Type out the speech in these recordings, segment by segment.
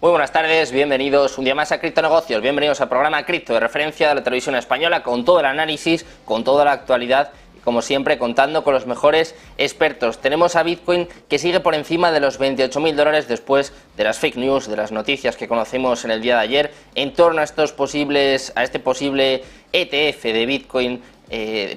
Muy buenas tardes, bienvenidos un día más a Criptonegocios, bienvenidos al programa Cripto de referencia de la televisión española con todo el análisis, con toda la actualidad y como siempre contando con los mejores expertos. Tenemos a Bitcoin que sigue por encima de los $28.000 después de las fake news, de las noticias que conocimos en el día de ayer en torno a este posible ETF de Bitcoin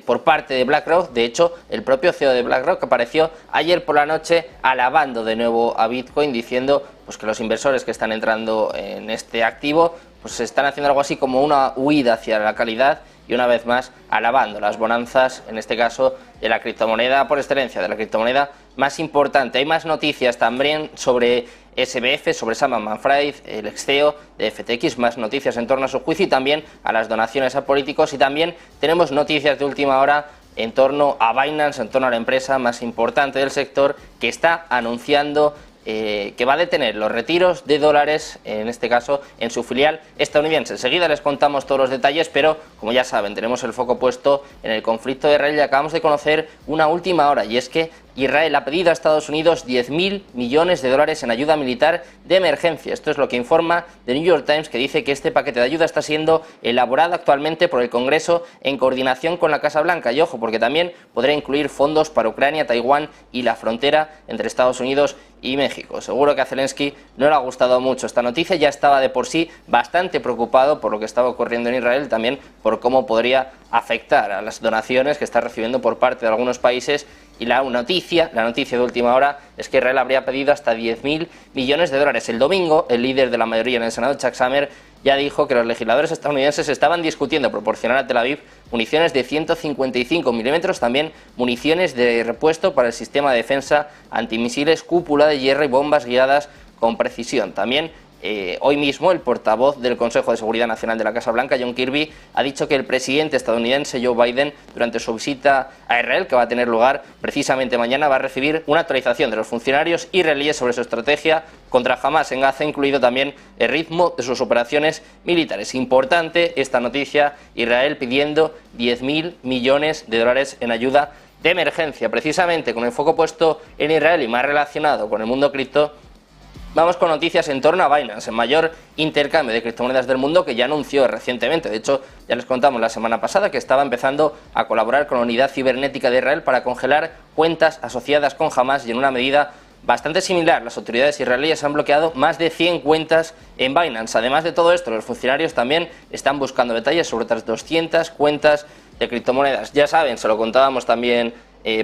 por parte de BlackRock. De hecho, el propio CEO de BlackRock apareció ayer por la noche alabando de nuevo a Bitcoin, diciendo pues que los inversores que están entrando en este activo pues están haciendo algo así como una huida hacia la calidad y una vez más alabando las bonanzas, en este caso, de la criptomoneda por excelencia, de la criptomoneda más importante. Hay más noticias también sobre SBF, sobre Sam Bankman-Fried, el ex CEO de FTX, más noticias en torno a su juicio y también a las donaciones a políticos, y también tenemos noticias de última hora en torno a Binance, en torno a la empresa más importante del sector que está anunciando que va a detener los retiros de dólares, en este caso en su filial estadounidense. Enseguida les contamos todos los detalles, pero como ya saben, tenemos el foco puesto en el conflicto de Israel y acabamos de conocer una última hora, y es que Israel ha pedido a Estados Unidos $10.000 millones en ayuda militar de emergencia. Esto es lo que informa The New York Times, que dice que este paquete de ayuda está siendo elaborado actualmente por el Congreso en coordinación con la Casa Blanca. Y ojo, porque también podrá incluir fondos para Ucrania, Taiwán y la frontera entre Estados Unidos y México. Seguro que a Zelensky no le ha gustado mucho esta noticia, ya estaba de por sí bastante preocupado por lo que estaba ocurriendo en Israel, también por cómo podría afectar a las donaciones que está recibiendo por parte de algunos países. Y la noticia de última hora es que Israel habría pedido hasta $10.000 millones. El domingo, el líder de la mayoría en el Senado, Chuck Schumer, ya dijo que los legisladores estadounidenses estaban discutiendo proporcionar a Tel Aviv municiones de 155 milímetros, también municiones de repuesto para el sistema de defensa antimisiles, cúpula de hierro y bombas guiadas con precisión. También hoy mismo el portavoz del Consejo de Seguridad Nacional de la Casa Blanca, John Kirby, ha dicho que el presidente estadounidense Joe Biden, durante su visita a Israel, que va a tener lugar precisamente mañana, va a recibir una actualización de los funcionarios israelíes sobre su estrategia contra Hamas en Gaza, incluido también el ritmo de sus operaciones militares. Importante esta noticia, Israel pidiendo $10.000 millones en ayuda de emergencia. Precisamente con el foco puesto en Israel y más relacionado con el mundo cripto, vamos con noticias en torno a Binance, el mayor intercambio de criptomonedas del mundo, que ya anunció recientemente. De hecho, ya les contamos la semana pasada que estaba empezando a colaborar con la unidad cibernética de Israel para congelar cuentas asociadas con Hamas, y en una medida bastante similar, las autoridades israelíes han bloqueado más de 100 cuentas en Binance. Además de todo esto, los funcionarios también están buscando detalles sobre otras 200 cuentas de criptomonedas. Ya saben, se lo contábamos también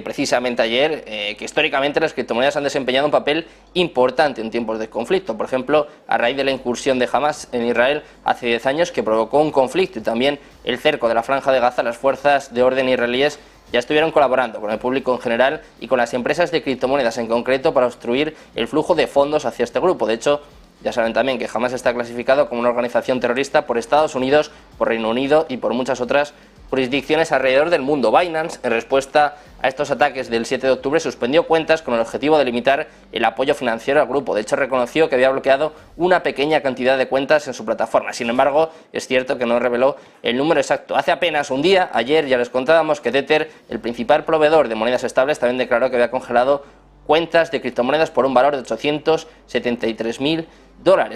precisamente ayer, que históricamente las criptomonedas han desempeñado un papel importante en tiempos de conflicto. Por ejemplo, a raíz de la incursión de Hamas en Israel hace 10 años, que provocó un conflicto, y también el cerco de la Franja de Gaza, las fuerzas de orden israelíes ya estuvieron colaborando con el público en general y con las empresas de criptomonedas en concreto para obstruir el flujo de fondos hacia este grupo. De hecho, ya saben también que Hamas está clasificado como una organización terrorista por Estados Unidos, por Reino Unido y por muchas otras jurisdicciones alrededor del mundo. Binance, en respuesta a estos ataques del 7 de octubre, suspendió cuentas con el objetivo de limitar el apoyo financiero al grupo. De hecho, reconoció que había bloqueado una pequeña cantidad de cuentas en su plataforma. Sin embargo, es cierto que no reveló el número exacto. Hace apenas un día, ayer, ya les contábamos que Tether, el principal proveedor de monedas estables, también declaró que había congelado cuentas de criptomonedas por un valor de $873.000.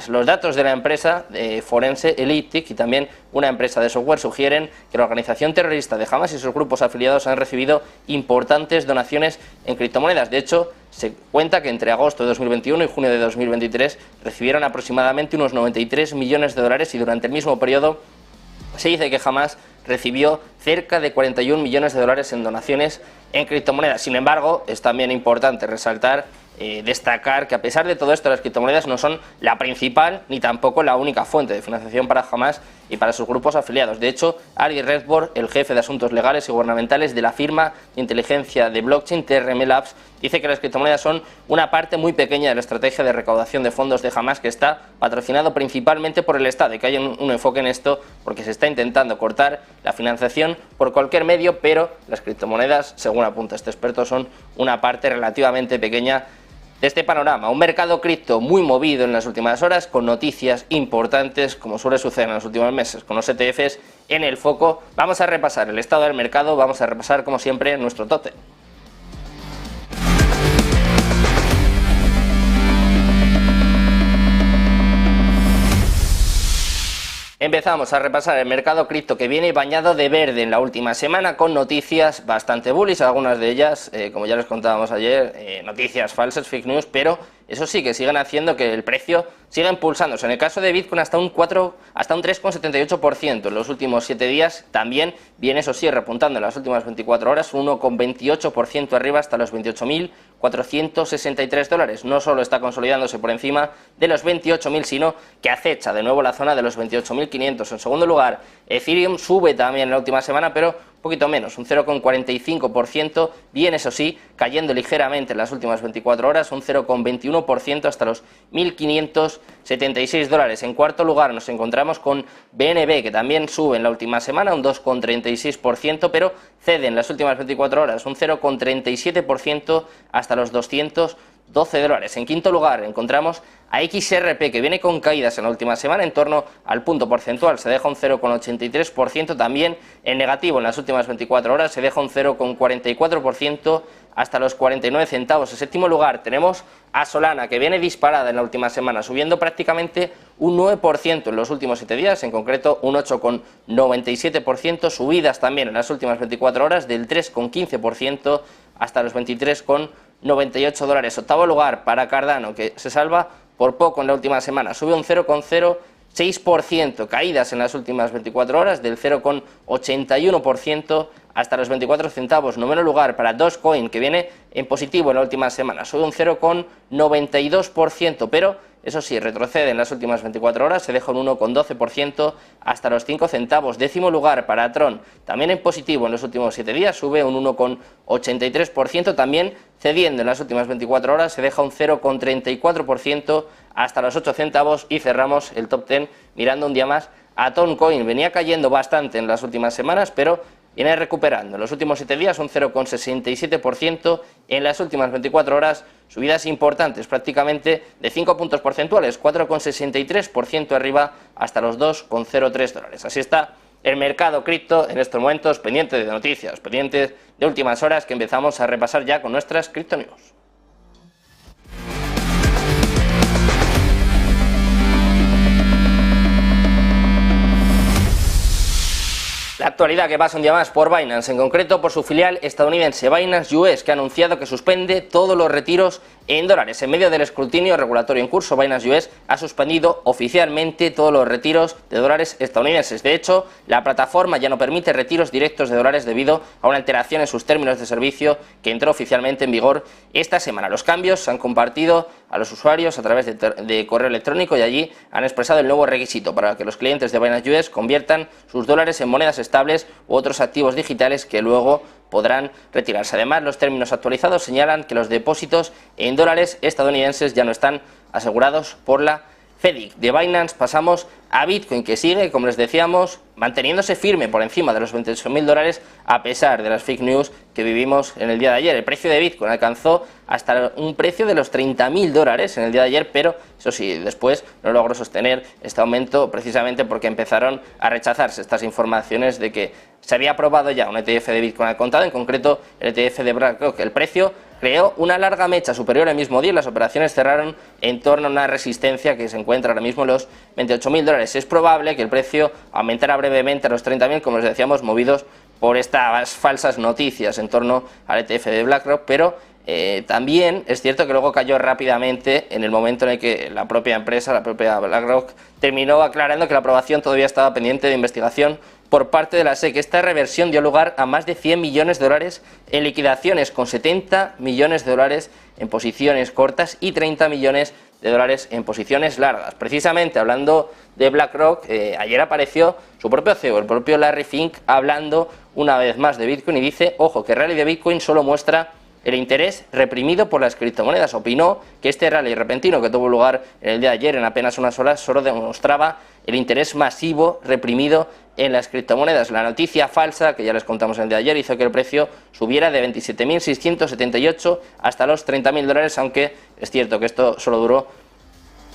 Los datos de la empresa forense Elliptic y también una empresa de software sugieren que la organización terrorista de Hamas y sus grupos afiliados han recibido importantes donaciones en criptomonedas. De hecho, se cuenta que entre agosto de 2021 y junio de 2023 recibieron aproximadamente unos $93 millones, y durante el mismo periodo se dice que Hamas recibió cerca de $41 millones en donaciones en criptomonedas. Sin embargo, es también importante resaltar, destacar que a pesar de todo esto, las criptomonedas no son la principal ni tampoco la única fuente de financiación para Hamas y para sus grupos afiliados. De hecho, Ari Redford, el jefe de asuntos legales y gubernamentales de la firma de inteligencia de blockchain TRM Labs, dice que las criptomonedas son una parte muy pequeña de la estrategia de recaudación de fondos de Hamas, que está patrocinado principalmente por el Estado, y que hay un enfoque en esto porque se está intentando cortar la financiación por cualquier medio, pero las criptomonedas, según apunta este experto, son una parte relativamente pequeña de este panorama. Un mercado cripto muy movido en las últimas horas, con noticias importantes, como suele suceder en los últimos meses, con los ETFs en el foco. Vamos a repasar el estado del mercado, vamos a repasar, como siempre, nuestro top 10. Empezamos a repasar el mercado cripto, que viene bañado de verde en la última semana con noticias bastante bullish, algunas de ellas, como ya les contábamos ayer, noticias falsas, fake news, pero eso sí, que siguen haciendo que el precio siga impulsándose. En el caso de Bitcoin hasta un 3,78% en los últimos 7 días, también viene, eso sí, repuntando en las últimas 24 horas, un 1,28% arriba hasta los 28.463 dólares. No solo está consolidándose por encima de los 28.000, sino que acecha de nuevo la zona de los 28.500. En segundo lugar, Ethereum sube también en la última semana, pero un poquito menos, un 0,45%, bien eso sí, cayendo ligeramente en las últimas 24 horas, un 0,21% hasta los 1.576 dólares. En cuarto lugar nos encontramos con BNB, que también sube en la última semana, un 2,36%, pero cede en las últimas 24 horas, un 0,37% hasta los 212 dólares. En quinto lugar encontramos a XRP, que viene con caídas en la última semana en torno al punto porcentual, se deja un 0,83%, también en negativo en las últimas 24 horas, se deja un 0,44% hasta los 49 centavos. En séptimo lugar tenemos a Solana, que viene disparada en la última semana, subiendo prácticamente un 9% en los últimos 7 días, en concreto un 8,97%, subidas también en las últimas 24 horas del 3,15% hasta los 23,98 dólares. Octavo lugar para Cardano, que se salva por poco en la última semana, sube un 0,06%, caídas en las últimas 24 horas del 0,81% hasta los 24 centavos. Noveno lugar para Dogecoin, que viene en positivo en la última semana, sube un 0,92%, pero eso sí, retrocede en las últimas 24 horas, se deja un 1,12% hasta los 5 centavos. Décimo lugar para Tron, también en positivo en los últimos 7 días, sube un 1,83%, también cediendo en las últimas 24 horas, se deja un 0,34% hasta los 8 centavos. Y cerramos el top 10 mirando un día más a Toncoin. Venía cayendo bastante en las últimas semanas, pero viene recuperando en los últimos 7 días un 0,67%, en las últimas 24 horas subidas importantes, prácticamente de 5 puntos porcentuales, 4,63% arriba hasta los 2,03 dólares. Así está el mercado cripto en estos momentos, pendiente de noticias, pendientes de últimas horas, que empezamos a repasar ya con nuestras Crypto News. La actualidad, que pasa un día más por Binance, en concreto por su filial estadounidense Binance US, que ha anunciado que suspende todos los retiros en dólares. En medio del escrutinio regulatorio en curso, Binance US ha suspendido oficialmente todos los retiros de dólares estadounidenses. De hecho, la plataforma ya no permite retiros directos de dólares debido a una alteración en sus términos de servicio que entró oficialmente en vigor esta semana. Los cambios se han compartido a los usuarios a través de correo electrónico, y allí han expresado el nuevo requisito para que los clientes de Binance US conviertan sus dólares en monedas estables u otros activos digitales que luego podrán retirarse. Además, los términos actualizados señalan que los depósitos en dólares estadounidenses ya no están asegurados por la FEDIC. De Binance pasamos a Bitcoin, que sigue, como les decíamos, manteniéndose firme por encima de los 28.000 dólares a pesar de las fake news que vivimos en el día de ayer. El precio de Bitcoin alcanzó hasta un precio de los 30.000 dólares en el día de ayer, pero eso sí, después no logró sostener este aumento precisamente porque empezaron a rechazarse estas informaciones de que se había aprobado ya un ETF de Bitcoin al contado, en concreto el ETF de BlackRock. El precio creó una larga mecha superior el mismo día y las operaciones cerraron en torno a una resistencia que se encuentra ahora mismo en los 28.000 dólares. Es probable que el precio aumentara brevemente a los 30.000, como les decíamos, movidos por estas falsas noticias en torno al ETF de BlackRock, pero también es cierto que luego cayó rápidamente en el momento en el que la propia empresa, la propia BlackRock, terminó aclarando que la aprobación todavía estaba pendiente de investigación por parte de la SEC. Esta reversión dio lugar a más de 100 millones de dólares en liquidaciones, con 70 millones de dólares en posiciones cortas y 30 millones de dólares en posiciones largas. Precisamente hablando de BlackRock, ayer apareció su propio CEO, el propio Larry Fink, hablando una vez más de Bitcoin, y dice, ojo, que el rally de Bitcoin solo muestra el interés reprimido por las criptomonedas. Opinó que este rally repentino que tuvo lugar en el día de ayer, en apenas unas horas, solo demostraba el interés masivo reprimido en las criptomonedas. La noticia falsa, que ya les contamos el día de ayer, hizo que el precio subiera de 27.678 hasta los 30.000 dólares, aunque es cierto que esto solo duró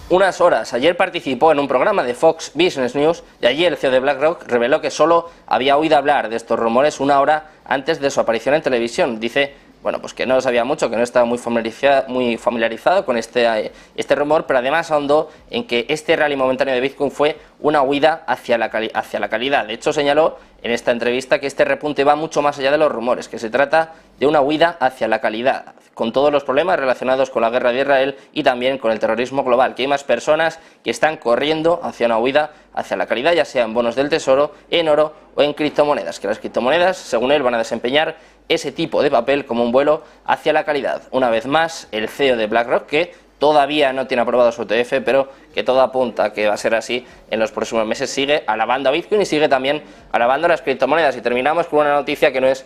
unas horas. Ayer participó en un programa de Fox Business News y allí el CEO de BlackRock reveló que solo había oído hablar de estos rumores una hora antes de su aparición en televisión. Dice bueno, pues que no lo sabía mucho, que no estaba muy familiarizado con este rumor, pero además ahondó en que este rally momentáneo de Bitcoin fue una huida hacia la calidad. De hecho, señaló en esta entrevista que este repunte va mucho más allá de los rumores, que se trata de una huida hacia la calidad, con todos los problemas relacionados con la guerra de Israel y también con el terrorismo global, que hay más personas que están corriendo hacia una huida hacia la calidad, ya sea en bonos del tesoro, en oro o en criptomonedas, que las criptomonedas, según él, van a desempeñar ese tipo de papel como un vuelo hacia la calidad. Una vez más, el CEO de BlackRock, que todavía no tiene aprobado su ETF, pero que todo apunta a que va a ser así en los próximos meses, sigue alabando a Bitcoin y sigue también alabando a las criptomonedas. Y terminamos con una noticia que no es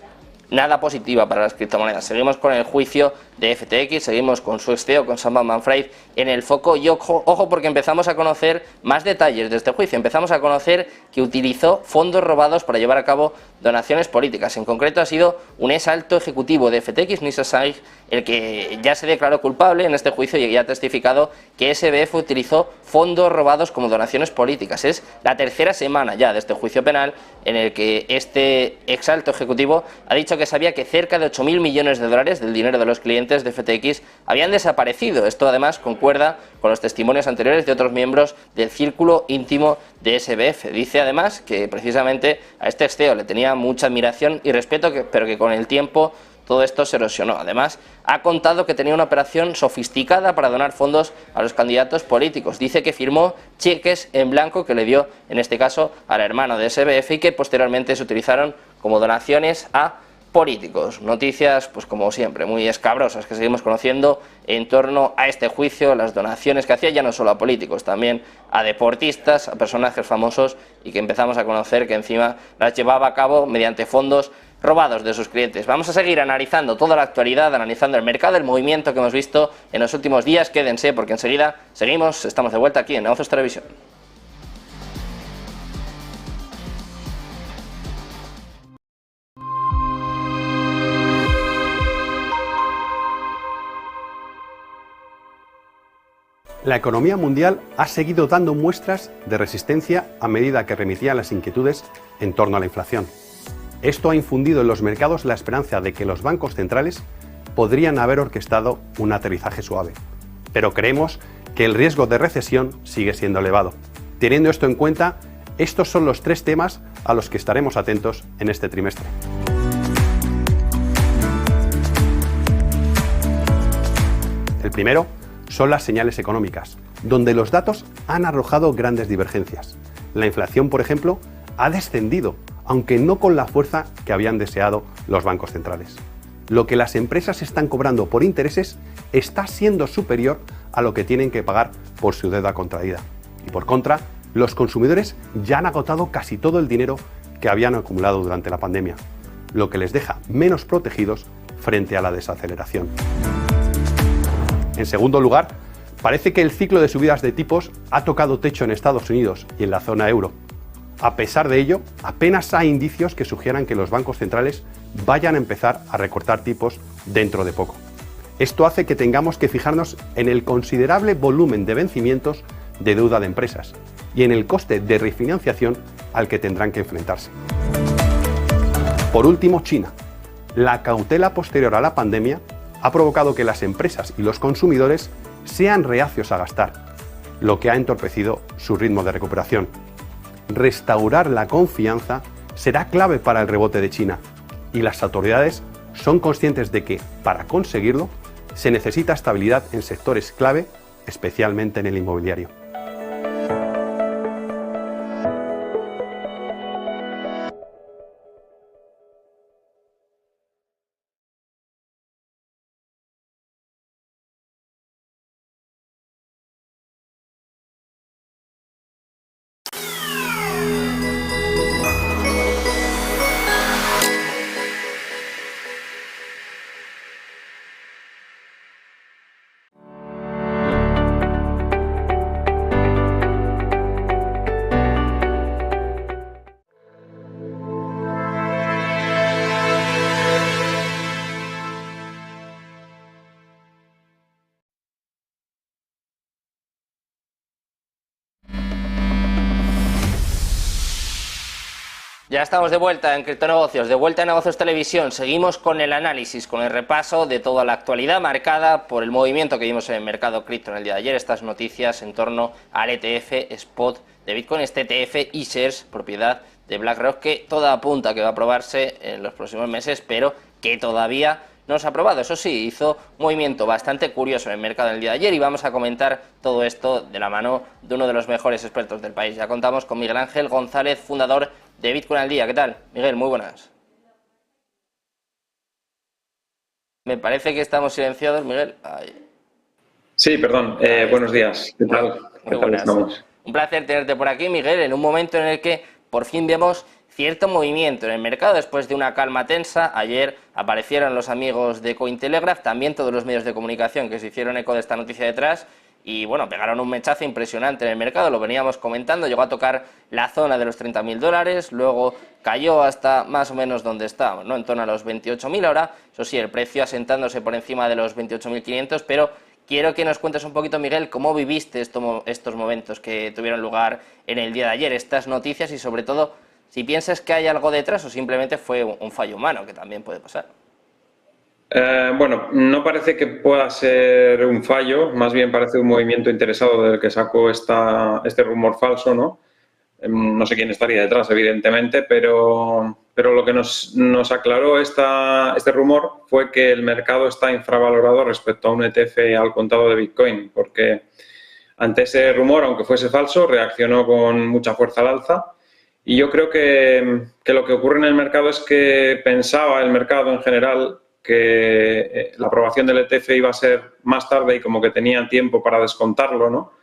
nada positiva para las criptomonedas. Seguimos con el juicio de FTX, seguimos con su ex-CEO, con Sam Bankman-Fried en el foco, y ojo porque empezamos a conocer más detalles de este juicio. Empezamos a conocer que utilizó fondos robados para llevar a cabo donaciones políticas. En concreto ha sido un ex alto ejecutivo de FTX, Nisa Saig, el que ya se declaró culpable en este juicio y ya ha testificado que SBF utilizó fondos robados como donaciones políticas. Es la tercera semana ya de este juicio penal en el que este ex alto ejecutivo ha dicho que sabía que cerca de 8.000 millones de dólares del dinero de los clientes de FTX habían desaparecido. Esto además concuerda con los testimonios anteriores de otros miembros del círculo íntimo de SBF. Dice además que precisamente a este ex-CEO le tenía mucha admiración y respeto, pero que con el tiempo todo esto se erosionó. Además, ha contado que tenía una operación sofisticada para donar fondos a los candidatos políticos. Dice que firmó cheques en blanco que le dio, en este caso, al hermano de SBF y que posteriormente se utilizaron como donaciones a políticos. Noticias, pues como siempre, muy escabrosas que seguimos conociendo en torno a este juicio, las donaciones que hacía ya no solo a políticos, también a deportistas, a personajes famosos, y que empezamos a conocer que encima las llevaba a cabo mediante fondos robados de sus clientes. Vamos a seguir analizando toda la actualidad, analizando el mercado, el movimiento que hemos visto en los últimos días. Quédense porque enseguida seguimos, estamos de vuelta aquí en Negocios Televisión. La economía mundial ha seguido dando muestras de resistencia a medida que remitían las inquietudes en torno a la inflación. Esto ha infundido en los mercados la esperanza de que los bancos centrales podrían haber orquestado un aterrizaje suave. Pero creemos que el riesgo de recesión sigue siendo elevado. Teniendo esto en cuenta, estos son los 3 temas a los que estaremos atentos en este trimestre. El primero son las señales económicas, donde los datos han arrojado grandes divergencias. La inflación, por ejemplo, ha descendido, aunque no con la fuerza que habían deseado los bancos centrales. Lo que las empresas están cobrando por intereses está siendo superior a lo que tienen que pagar por su deuda contraída. Y por contra, los consumidores ya han agotado casi todo el dinero que habían acumulado durante la pandemia, lo que les deja menos protegidos frente a la desaceleración. En segundo lugar, parece que el ciclo de subidas de tipos ha tocado techo en Estados Unidos y en la zona euro. A pesar de ello, apenas hay indicios que sugieran que los bancos centrales vayan a empezar a recortar tipos dentro de poco. Esto hace que tengamos que fijarnos en el considerable volumen de vencimientos de deuda de empresas y en el coste de refinanciación al que tendrán que enfrentarse. Por último, China. La cautela posterior a la pandemia ha provocado que las empresas y los consumidores sean reacios a gastar, lo que ha entorpecido su ritmo de recuperación. Restaurar la confianza será clave para el rebote de China y las autoridades son conscientes de que, para conseguirlo, se necesita estabilidad en sectores clave, especialmente en el inmobiliario. Ya estamos de vuelta en Criptonegocios, de vuelta en Negocios Televisión. Seguimos con el análisis, con el repaso de toda la actualidad marcada por el movimiento que vimos en el mercado cripto en el día de ayer. Estas noticias en torno al ETF Spot de Bitcoin, este ETF iShares, propiedad de BlackRock, que todo apunta que va a aprobarse en los próximos meses, pero que todavía no se ha aprobado. Eso sí, hizo un movimiento bastante curioso en el mercado el día de ayer y vamos a comentar todo esto de la mano de uno de los mejores expertos del país. Ya contamos con Miguel Ángel González, fundador de Bitcoin al Día. ¿Qué tal, Miguel? Muy buenas. Me parece que estamos silenciados, Miguel. Ay. Sí, perdón. Buenos días. ¿Qué tal? Muy buenas. Un placer tenerte por aquí, Miguel, en un momento en el que por fin vemos cierto movimiento en el mercado después de una calma tensa. Ayer aparecieron los amigos de Cointelegraph, también todos los medios de comunicación que se hicieron eco de esta noticia detrás y bueno, pegaron un mechazo impresionante en el mercado, lo veníamos comentando, llegó a tocar la zona de los $30.000, luego cayó hasta más o menos donde estábamos, ¿no? En torno a los 28.000 ahora, eso sí, el precio asentándose por encima de los 28.500, pero quiero que nos cuentes un poquito, Miguel, cómo viviste estos momentos que tuvieron lugar en el día de ayer, estas noticias y sobre todo si piensas que hay algo detrás o simplemente fue un fallo humano, que también puede pasar. Bueno, no parece que pueda ser un fallo, más bien parece un movimiento interesado del que sacó este rumor falso, ¿no? No sé quién estaría detrás, evidentemente, pero lo que nos aclaró este rumor fue que el mercado está infravalorado respecto a un ETF al contado de Bitcoin, porque ante ese rumor, aunque fuese falso, reaccionó con mucha fuerza al alza. Y yo creo que lo que ocurre en el mercado es que pensaba el mercado en general que la aprobación del ETF iba a ser más tarde y como que tenían tiempo para descontarlo, ¿no?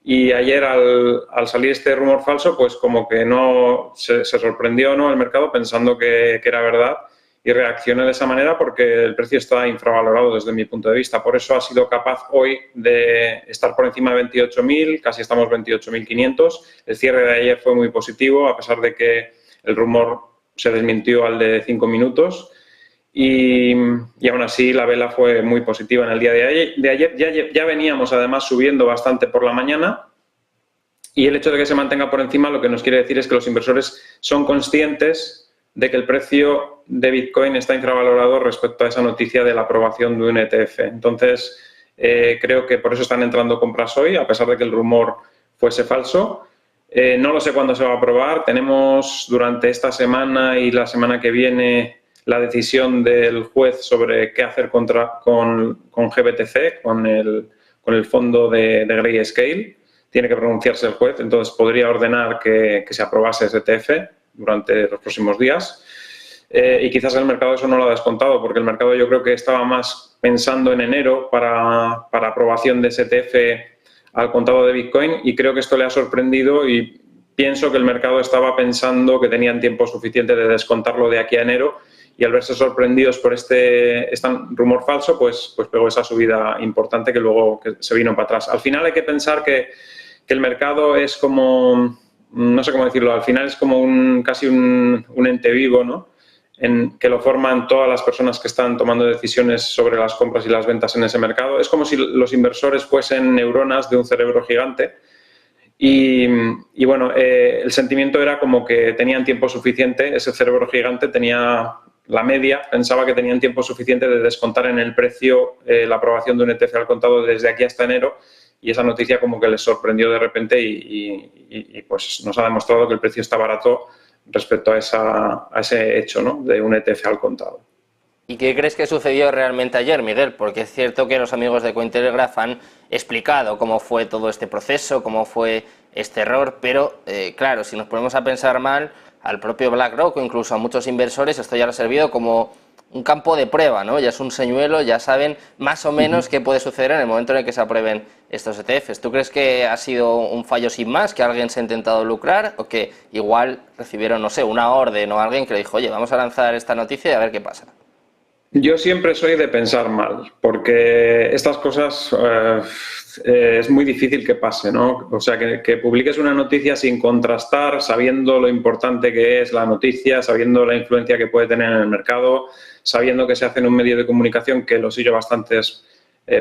Y ayer al salir este rumor falso, pues como que no se sorprendió, ¿no?, el mercado pensando que era verdad y reaccionó de esa manera porque el precio está infravalorado desde mi punto de vista. Por eso ha sido capaz hoy de estar por encima de 28.000, casi estamos 28.500. El cierre de ayer fue muy positivo, a pesar de que el rumor se desmintió al de 5 minutos. Y aún así la vela fue muy positiva en el día de ayer. Ya veníamos además subiendo bastante por la mañana y el hecho de que se mantenga por encima lo que nos quiere decir es que los inversores son conscientes de que el precio de Bitcoin está infravalorado respecto a esa noticia de la aprobación de un ETF. Entonces, creo que por eso están entrando compras hoy, a pesar de que el rumor fuese falso. No lo sé cuándo se va a aprobar. Tenemos durante esta semana y la semana que viene la decisión del juez sobre qué hacer con GBTC, con el fondo de Grayscale. Tiene que pronunciarse el juez, entonces podría ordenar que se aprobase ese ETF durante los próximos días. Y quizás el mercado eso no lo ha descontado, porque el mercado yo creo que estaba más pensando en enero para aprobación de ese ETF al contado de Bitcoin y creo que esto le ha sorprendido y pienso que el mercado estaba pensando que tenían tiempo suficiente de descontarlo de aquí a enero y al verse sorprendidos por este rumor falso, pues pegó esa subida importante que luego se vino para atrás. Al final hay que pensar que el mercado es como, no sé cómo decirlo, al final es como casi un ente vivo, ¿no?, en que lo forman todas las personas que están tomando decisiones sobre las compras y las ventas en ese mercado. Es como si los inversores fuesen neuronas de un cerebro gigante y bueno, el sentimiento era como que tenían tiempo suficiente, ese cerebro gigante tenía la media, pensaba que tenían tiempo suficiente de descontar en el precio la aprobación de un ETF al contado desde aquí hasta enero y esa noticia como que les sorprendió de repente y pues nos ha demostrado que el precio está barato respecto a ese hecho, ¿no?, de un ETF al contado. ¿Y qué crees que sucedió realmente ayer, Miguel? Porque es cierto que los amigos de Cointelegraph han explicado cómo fue todo este proceso, cómo fue este error, pero claro, si nos ponemos a pensar mal, al propio BlackRock o incluso a muchos inversores esto ya le ha servido como un campo de prueba, ¿no? Ya es un señuelo, ya saben más o menos qué puede suceder en el momento en el que se aprueben estos ETFs. ¿Tú crees que ha sido un fallo sin más, que alguien se ha intentado lucrar o que igual recibieron, no sé, una orden o alguien que le dijo, oye, vamos a lanzar esta noticia y a ver qué pasa? Yo siempre soy de pensar mal, porque estas cosas es muy difícil que pase, ¿no? O sea, que publiques una noticia sin contrastar, sabiendo lo importante que es la noticia, sabiendo la influencia que puede tener en el mercado, sabiendo que se hace en un medio de comunicación que lo sigue bastantes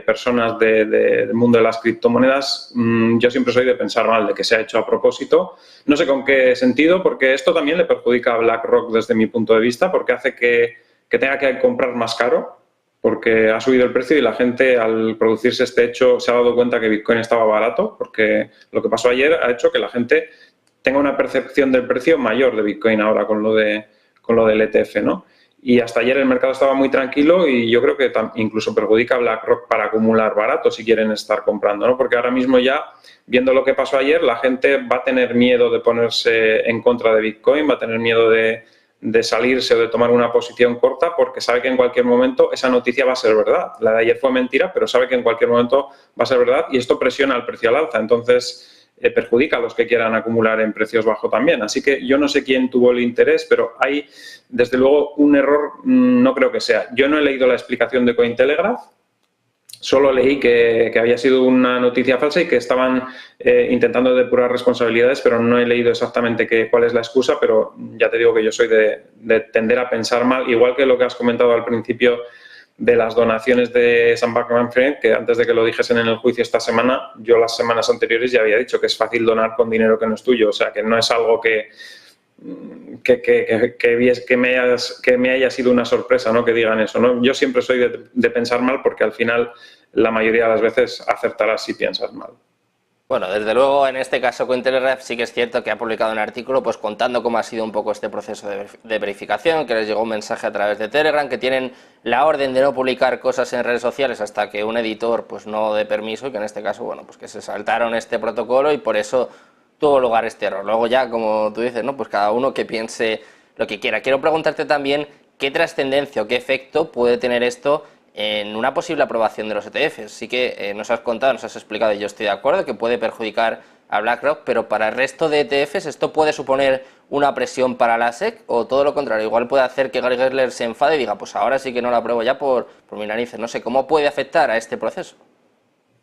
personas del mundo de las criptomonedas, yo siempre soy de pensar mal, de que se ha hecho a propósito. No sé con qué sentido, porque esto también le perjudica a BlackRock desde mi punto de vista, porque hace que tenga que comprar más caro, porque ha subido el precio y la gente, al producirse este hecho, se ha dado cuenta que Bitcoin estaba barato, porque lo que pasó ayer ha hecho que la gente tenga una percepción del precio mayor de Bitcoin ahora con lo del ETF, ¿no? Y hasta ayer el mercado estaba muy tranquilo y yo creo que incluso perjudica a BlackRock para acumular barato si quieren estar comprando, ¿no? Porque ahora mismo ya, viendo lo que pasó ayer, la gente va a tener miedo de ponerse en contra de Bitcoin, va a tener miedo de salirse o de tomar una posición corta porque sabe que en cualquier momento esa noticia va a ser verdad. La de ayer fue mentira, pero sabe que en cualquier momento va a ser verdad y esto presiona el precio al alza. Entonces, perjudica a los que quieran acumular en precios bajos también. Así que yo no sé quién tuvo el interés, pero hay, desde luego, un error, no creo que sea. Yo no he leído la explicación de Cointelegraph, solo leí que había sido una noticia falsa y que estaban intentando depurar responsabilidades, pero no he leído exactamente cuál es la excusa, pero ya te digo que yo soy de tender a pensar mal, igual que lo que has comentado al principio de las donaciones de Sam Bankman-Fried, que antes de que lo dijesen en el juicio esta semana, yo las semanas anteriores ya había dicho que es fácil donar con dinero que no es tuyo, o sea, que no es algo que me haya sido una sorpresa, ¿no? Que digan eso, ¿no? Yo siempre soy de pensar mal porque al final la mayoría de las veces acertarás si piensas mal. Bueno, desde luego en este caso Cointelegraph sí que es cierto que ha publicado un artículo pues contando cómo ha sido un poco este proceso de verificación, que les llegó un mensaje a través de Telegram, que tienen la orden de no publicar cosas en redes sociales hasta que un editor pues no dé permiso y que en este caso, bueno, pues que se saltaron este protocolo y por eso tuvo lugar este error. Luego ya, como tú dices, ¿no? Pues cada uno que piense lo que quiera. Quiero preguntarte también qué trascendencia o qué efecto puede tener esto en una posible aprobación de los ETFs. Sí que nos has contado, nos has explicado y yo estoy de acuerdo que puede perjudicar a BlackRock, pero para el resto de ETFs esto puede suponer una presión para la SEC o todo lo contrario, igual puede hacer que Gary Gensler se enfade y diga pues ahora sí que no la apruebo ya por mis narices. No sé, ¿cómo puede afectar a este proceso?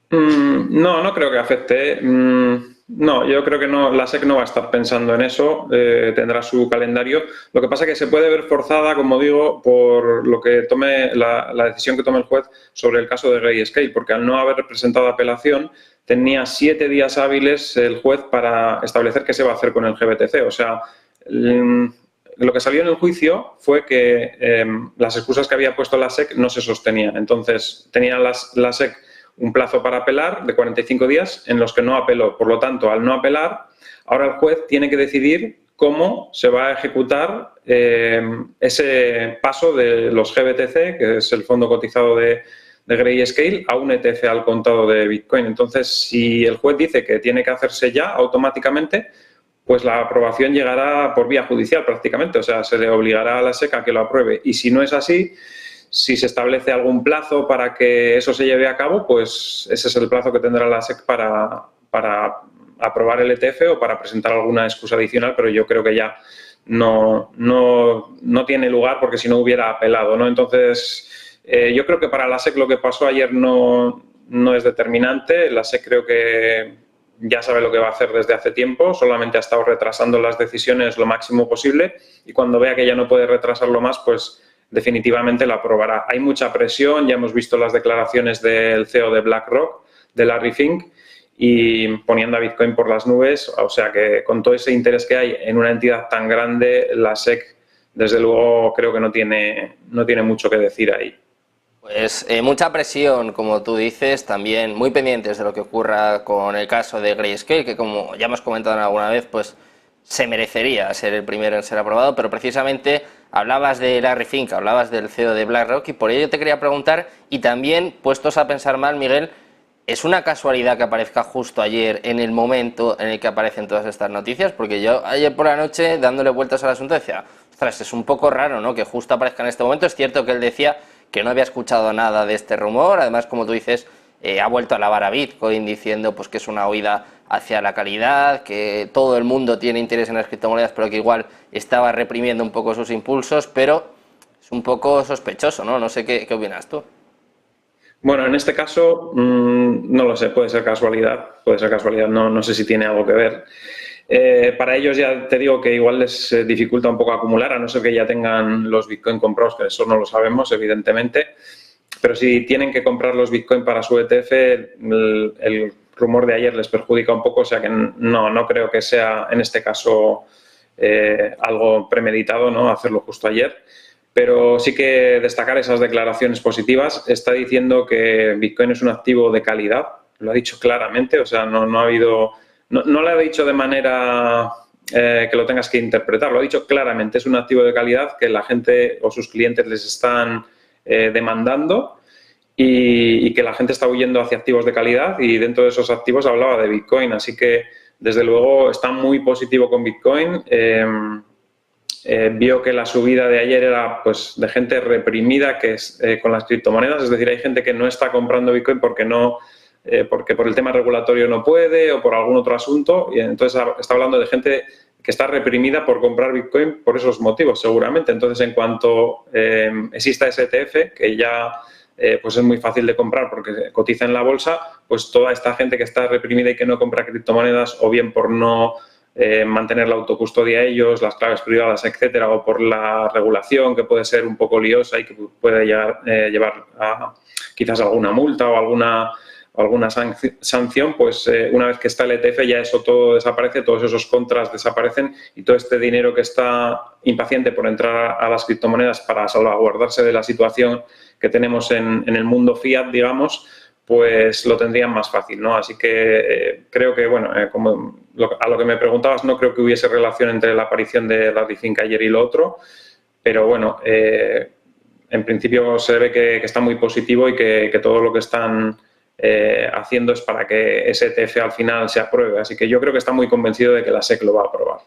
No creo que afecte. No, yo creo que no. La SEC no va a estar pensando en eso, tendrá su calendario. Lo que pasa es que se puede ver forzada, como digo, por lo que tome la decisión que tome el juez sobre el caso de Grayscale, porque al no haber presentado apelación tenía 7 días hábiles el juez para establecer qué se va a hacer con el GBTC. O sea, lo que salió en el juicio fue que las excusas que había puesto la SEC no se sostenían. Entonces, tenía la SEC un plazo para apelar de 45 días en los que no apeló. Por lo tanto, al no apelar, ahora el juez tiene que decidir cómo se va a ejecutar ese paso de los GBTC, que es el fondo cotizado de Grayscale, a un ETF al contado de Bitcoin. Entonces, si el juez dice que tiene que hacerse ya automáticamente, pues la aprobación llegará por vía judicial prácticamente. O sea, se le obligará a la SEC a que lo apruebe. Y si no es así, si se establece algún plazo para que eso se lleve a cabo, pues ese es el plazo que tendrá la SEC para aprobar el ETF o para presentar alguna excusa adicional, pero yo creo que ya no tiene lugar porque si no hubiera apelado, ¿no? Entonces, yo creo que para la SEC lo que pasó ayer no es determinante. La SEC creo que ya sabe lo que va a hacer desde hace tiempo, solamente ha estado retrasando las decisiones lo máximo posible y cuando vea que ya no puede retrasarlo más, pues definitivamente la aprobará. Hay mucha presión, ya hemos visto las declaraciones del CEO de BlackRock, de Larry Fink, y poniendo a Bitcoin por las nubes, o sea que con todo ese interés que hay en una entidad tan grande, la SEC, desde luego, creo que no tiene mucho que decir ahí. Pues mucha presión, como tú dices, también muy pendientes de lo que ocurra con el caso de Grayscale, que como ya hemos comentado alguna vez, pues se merecería ser el primero en ser aprobado, pero precisamente hablabas de Larry Fink, hablabas del CEO de BlackRock y por ello te quería preguntar, y también, puestos a pensar mal, Miguel, ¿es una casualidad que aparezca justo ayer en el momento en el que aparecen todas estas noticias? Porque yo ayer por la noche, dándole vueltas al asunto, decía, ostras, es un poco raro, ¿no?, que justo aparezca en este momento. Es cierto que él decía que no había escuchado nada de este rumor, además, como tú dices, ha vuelto a alabar a Bitcoin diciendo pues que es una huida hacia la calidad, que todo el mundo tiene interés en las criptomonedas, pero que igual estaba reprimiendo un poco sus impulsos, pero es un poco sospechoso, ¿no? No sé qué opinas tú. Bueno, en este caso, no lo sé, puede ser casualidad, no sé si tiene algo que ver. Para ellos ya te digo que igual les dificulta un poco acumular, a no ser que ya tengan los Bitcoin comprados, que eso no lo sabemos, evidentemente. pero si tienen que comprar los Bitcoin para su ETF, el rumor de ayer les perjudica un poco, o sea que no creo que sea en este caso algo premeditado, ¿no?, hacerlo justo ayer. Pero sí que destacar esas declaraciones positivas. Está diciendo que Bitcoin es un activo de calidad, lo ha dicho claramente, o sea, no ha habido, no lo ha dicho de manera que lo tengas que interpretar, lo ha dicho claramente, es un activo de calidad que la gente o sus clientes les están demandando y que la gente está huyendo hacia activos de calidad, y dentro de esos activos hablaba de Bitcoin, así que desde luego está muy positivo con Bitcoin. Vio que la subida de ayer era pues de gente reprimida que es con las criptomonedas, es decir, hay gente que no está comprando Bitcoin porque por el tema regulatorio no puede o por algún otro asunto, y entonces está hablando de gente que está reprimida por comprar Bitcoin por esos motivos, seguramente. Entonces, en cuanto exista ese ETF, que ya pues es muy fácil de comprar porque cotiza en la bolsa, pues toda esta gente que está reprimida y que no compra criptomonedas, o bien por no mantener la autocustodia a ellos, las claves privadas, etcétera, o por la regulación, que puede ser un poco liosa y que puede llevar a quizás alguna multa o alguna sanción, pues una vez que está el ETF ya eso todo desaparece, todos esos contras desaparecen, y todo este dinero que está impaciente por entrar a las criptomonedas para salvaguardarse de la situación que tenemos en el mundo fiat, digamos, pues lo tendrían más fácil, ¿no? Así que creo que, bueno, como a lo que me preguntabas, no creo que hubiese relación entre la aparición de Larry Fink ayer y lo otro, pero bueno, en principio se ve que está muy positivo y que todo lo que están haciendo es para que ese ETF al final se apruebe. Así que yo creo que está muy convencido de que la SEC lo va a aprobar.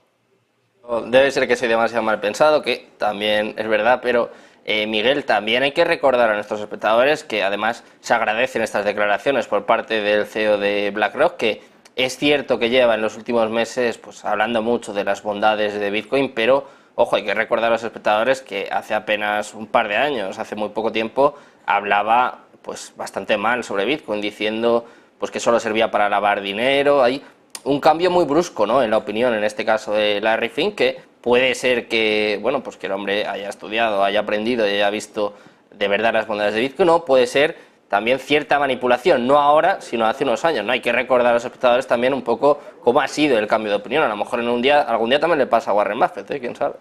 Debe ser que soy demasiado mal pensado, que también es verdad, pero Miguel, también hay que recordar a nuestros espectadores que además se agradecen estas declaraciones por parte del CEO de BlackRock, que es cierto que lleva en los últimos meses pues hablando mucho de las bondades de Bitcoin, pero ojo, hay que recordar a los espectadores que hace apenas un par de años, hace muy poco tiempo, hablaba pues bastante mal sobre Bitcoin, diciendo pues que solo servía para lavar dinero. Hay un cambio muy brusco, ¿no?, en la opinión, en este caso de Larry Fink, que puede ser que, bueno, pues que el hombre haya estudiado, haya aprendido y haya visto de verdad las bondades de Bitcoin, o puede ser también cierta manipulación, no ahora, sino hace unos años, ¿no? Hay que recordar a los espectadores también un poco cómo ha sido el cambio de opinión. A lo mejor algún día también le pasa a Warren Buffett, ¿quién sabe?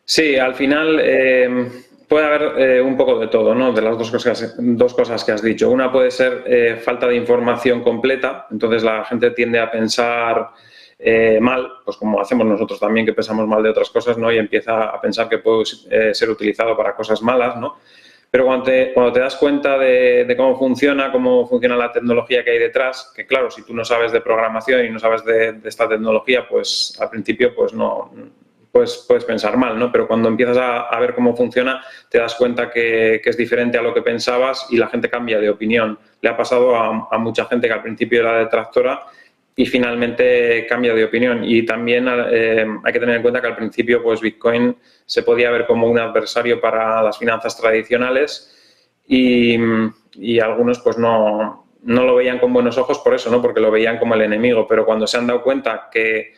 Sí, al final puede haber un poco de todo, ¿no?, de las dos cosas que has dicho. Una puede ser falta de información completa, entonces la gente tiende a pensar mal, pues como hacemos nosotros también, que pensamos mal de otras cosas, ¿no?, y empieza a pensar que puede ser utilizado para cosas malas, ¿no? Pero cuando te das cuenta de cómo funciona la tecnología que hay detrás, que claro, si tú no sabes de programación y no sabes de esta tecnología, pues al principio pues no puedes pensar mal, ¿no? Pero cuando empiezas a ver cómo funciona, te das cuenta que es diferente a lo que pensabas y la gente cambia de opinión. Le ha pasado a mucha gente que al principio era detractora y finalmente cambia de opinión. Y también hay que tener en cuenta que al principio pues Bitcoin se podía ver como un adversario para las finanzas tradicionales y algunos pues no lo veían con buenos ojos por eso, ¿no?, porque lo veían como el enemigo. Pero cuando se han dado cuenta que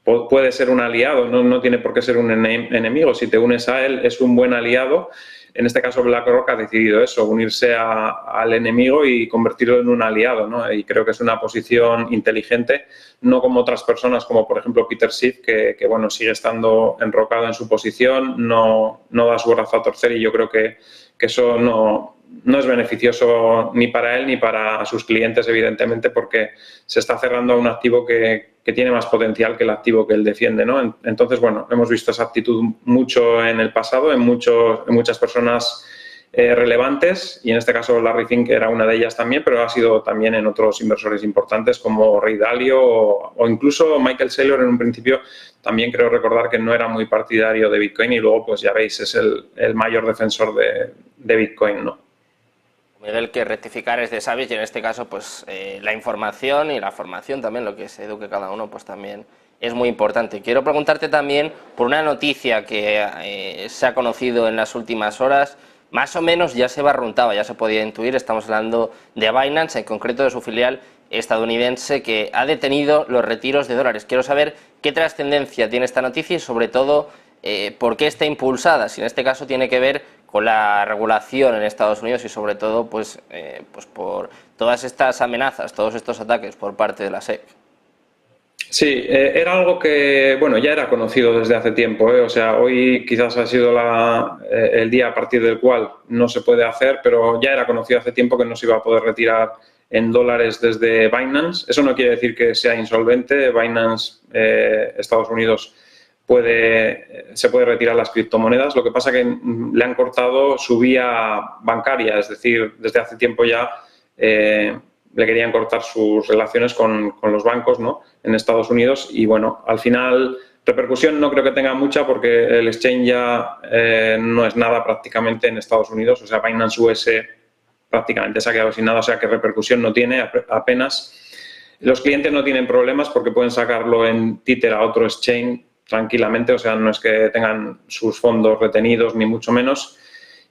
puede ser un aliado, no tiene por qué ser un enemigo, si te unes a él es un buen aliado. En este caso BlackRock ha decidido eso, unirse al enemigo y convertirlo en un aliado, ¿no? Y creo que es una posición inteligente, no como otras personas, como por ejemplo Peter Schiff, que bueno, sigue estando enrocado en su posición, no da su brazo a torcer, y yo creo que eso no es beneficioso ni para él ni para sus clientes, evidentemente, porque se está cerrando a un activo que tiene más potencial que el activo que él defiende, ¿no? Entonces, bueno, hemos visto esa actitud mucho en el pasado, en muchas personas relevantes, y en este caso Larry Fink era una de ellas también, pero ha sido también en otros inversores importantes como Ray Dalio o incluso Michael Saylor. En un principio también creo recordar que no era muy partidario de Bitcoin, y luego pues ya veis, es el mayor defensor de Bitcoin, ¿no? Miguel, que rectificar es de sabios, y en este caso pues la información y la formación también, lo que se eduque cada uno, pues también es muy importante. Quiero preguntarte también por una noticia que se ha conocido en las últimas horas. Más o menos ya se barruntaba, ya se podía intuir, estamos hablando de Binance, en concreto de su filial estadounidense, que ha detenido los retiros de dólares. Quiero saber qué trascendencia tiene esta noticia y sobre todo por qué está impulsada, si en este caso tiene que ver con la regulación en Estados Unidos y sobre todo pues por todas estas amenazas, todos estos ataques por parte de la SEC. Sí, era algo que, bueno, ya era conocido desde hace tiempo, o sea, hoy quizás ha sido el día a partir del cual no se puede hacer, pero ya era conocido hace tiempo que no se iba a poder retirar en dólares desde Binance. Eso no quiere decir que sea insolvente. Binance, Estados Unidos, se puede retirar las criptomonedas. Lo que pasa que le han cortado su vía bancaria, es decir, desde hace tiempo ya le querían cortar sus relaciones con los bancos, ¿no?, en Estados Unidos. Y bueno, al final repercusión no creo que tenga mucha porque el exchange ya no es nada prácticamente en Estados Unidos. O sea, Binance US prácticamente se ha quedado sin nada, o sea que repercusión no tiene apenas. Los clientes no tienen problemas porque pueden sacarlo en Tether a otro exchange tranquilamente, o sea, no es que tengan sus fondos retenidos ni mucho menos.